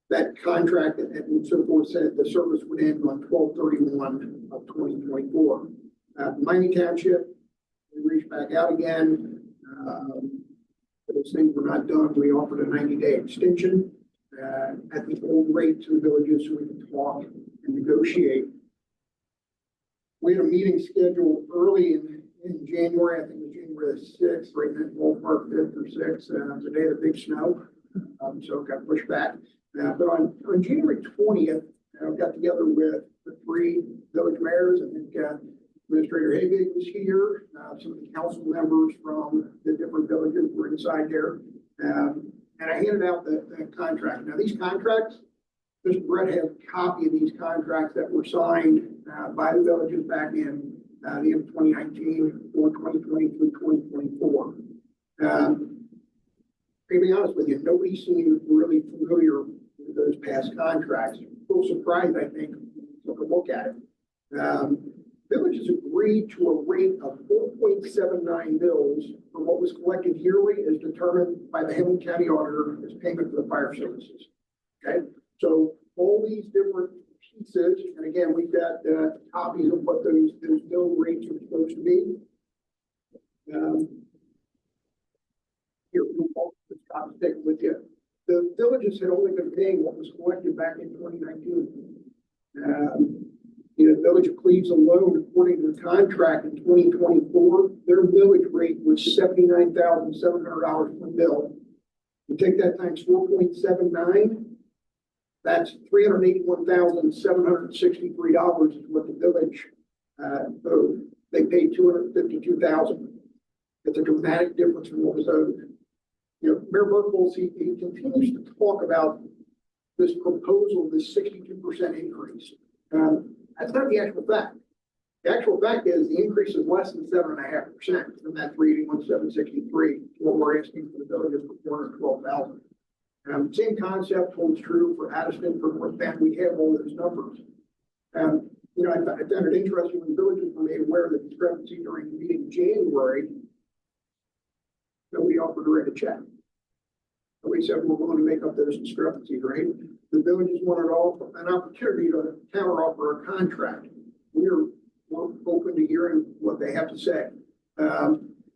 That contract and so forth said the service would end on 12/31 of 2024. Miami Township, we reached back out again. Those things were not done. We offered a 90-day extension at the old rate to the villages so we could talk and negotiate. We had a meeting scheduled early in January. I think it was January the 6th, right in that ballpark, 5th or 6th, the day of the big snow. So it got pushed back. But on January 20th, I got together with the three village mayors. I think Administrator Habig was here. Some of the council members from the different villages were inside there. And I handed out the contract. Now, these contracts, Mr. Brett has a copy of these contracts that were signed by the villages back in the end of 2019 or 2020 through 2024. To be honest with you, nobody seemed really familiar with those past contracts. A little surprised, I think, took a look at it. Villages agreed to a rate of 4.79 mils for what was collected yearly as determined by the Hamilton County Auditor as payment for the fire services. Okay, so all these different pieces, and again, we've got copies of what those bill rates are supposed to be. Here, we'll just take it with you. The villages had only been paying what was collected back in 2019. The village of Cleves alone, according to the contract in 2024, their millage rate was $79,700 per bill. You take that times 4.79, that's $381,763 is what the village owed. They paid $252,000. It's a dramatic difference from what was owed. Mayor Burkholz, he continues to talk about this proposal, this 62% increase. That's not the actual fact. The actual fact is the increase is less than 7.5% from that 381,763 what we're asking for the villages for $412,000. Same concept holds true for Addison, for North Bend. We have all those numbers. I found it interesting when villages were made aware of the discrepancy during the meeting in January. Nobody offered to write a check. Nobody said we're willing to make up those discrepancies, right? The villages wanted an opportunity to counter offer a contract. We're open to hearing what they have to say.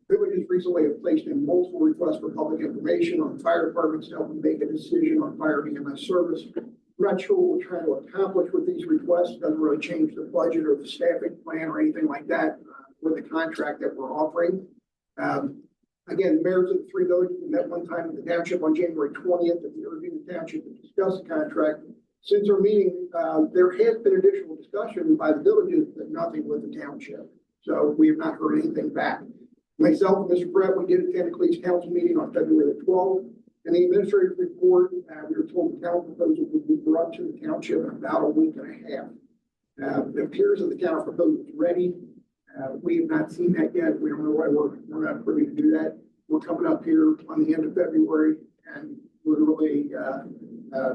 Villages recently have placed in multiple requests for public information on fire departments to help them make a decision on fire EMS service. not sure what we're trying to accomplish with these requests. Doesn't really change the budget or the staffing plan or anything like that with the contract that we're offering. Again, mayors of the three villages met one time in the township on January 20th at the Irving Township to discuss the contract. Since our meeting, there has been additional discussion by the villages, but nothing with the township. So we have not heard anything back. Myself and Mr. Brett, we did attend a police council meeting on February the 12th. In the administrative report, we were told the counter proposal would be brought to the township in about a week and a half. It appears that the counter proposal is ready. We have not seen that yet. We don't know why we're not privy to do that. We're coming up here on the end of February and literally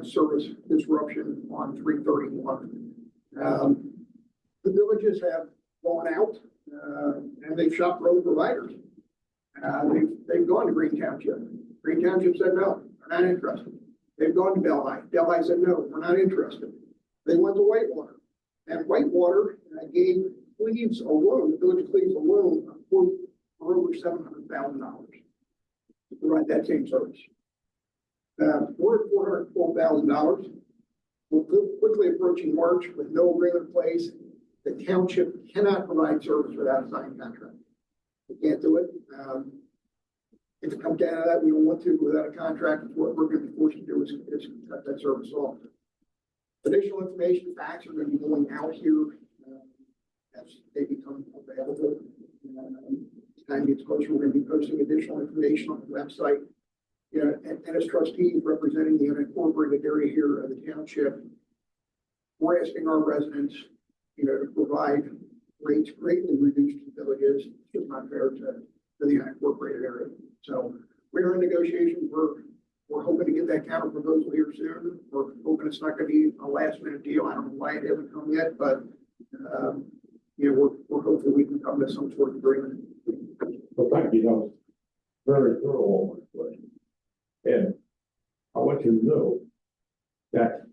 service disruption on 3/31. The villages have gone out and they've shopped for other providers. They've gone to Green Township. Green Township said no, we're not interested. They've gone to Delhi. Delhi said no, we're not interested. They went to Whitewater, and Whitewater gave Cleves alone, the village of Cleves alone, a quote for over $700,000 to provide that same service. We're at $412,000. We're quickly approaching March with no agreement in place. The township cannot provide service without a signed contract. We can't do it. If it comes down to that, we don't want to without a contract. What we're going to be forced to do is cut that service off. Additional information, facts are going to be going out here as they become available. As time gets closer, we're going to be posting additional information on the website. You know, and as trustees representing the unincorporated area here of the township, we're asking our residents, you know, to provide rates greatly reduced to villages. It's just not fair to the unincorporated area. So we're in negotiations. We're hoping to get that counter proposal here soon. We're hoping it's not going to be a last minute deal. I don't know why it hasn't come yet, but you know, we're hoping we can come to some sort of agreement. Well, thank you. That was very thorough on my question. And I want you to know that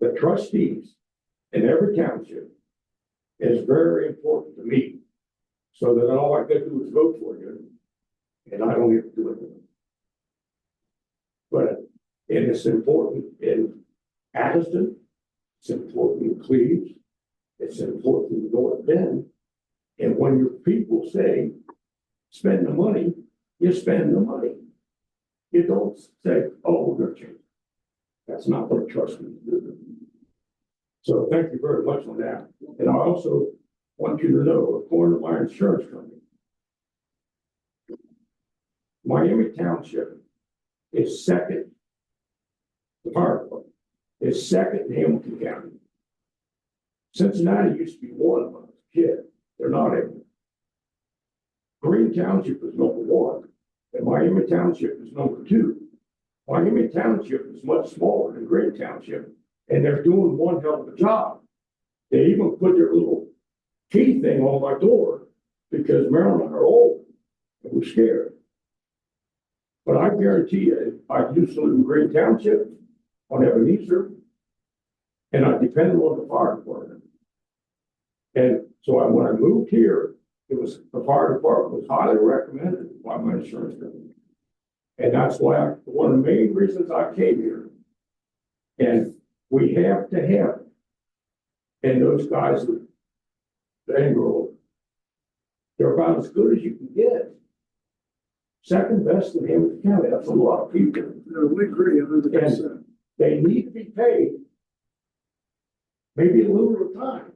the trustees in every township is very important to me. So that all I got to do is vote for you, and I don't have to do anything. But it is important in Addison, it's important in Cleves, it's important in North Bend. And when your people say, spend the money, you spend the money. You don't say, oh, we're going to change. That's not what trustees do. So thank you very much on that. And I also want you to know, according to my insurance company, Miami Township is second. The fire department is second in Hamilton County. Cincinnati used to be one when I was a kid. They're not anymore. Green Township is number one, and Miami Township is number two. Miami Township is much smaller than Green Township, and they're doing one hell of a job. They even put their little key thing on my door because Marilyn and I are old and we're scared. But I guarantee you, I used to live in Green Township on Ebenezer, and I depended on the fire department. And so when I moved here, it was the fire department was highly recommended by my insurance company. And that's why one of the main reasons I came here. And we have to have it. And those guys, they grow, they're about as good as you can get. Second best in Hamilton County. That's a lot of people. No, we agree 100%. And they need to be paid maybe a little bit of time.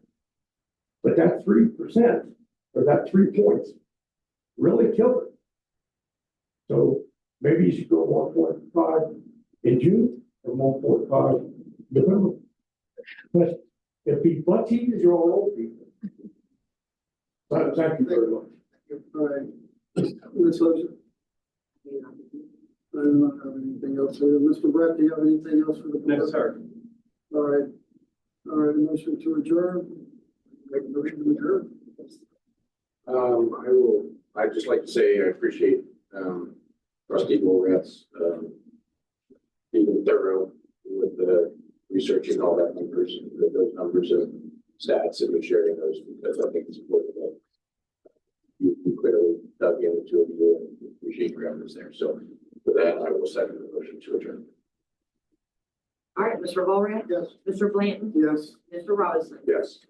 But that 3% or that 3 points really killed it. So maybe you should go 1.5 in June and 1.5 in November. But if he butts ease your old people. So thank you very much. All right. Ms. Lozier? I don't have anything else. Mr. Brett, do you have anything else for the board? No, sir. All right. All right, a motion to adjourn. Make a motion to adjourn. I'd just like to say I appreciate, Trustee Moretz, being thorough with the researching all that numbers, those numbers of stats and sharing those, because I think it's important that you clearly dug into it and appreciate your efforts there. So with that, I will second the motion to adjourn. All right, Mr. Allred? Yes. Mr. Blanton? Yes. Mr. Robinson? Yes.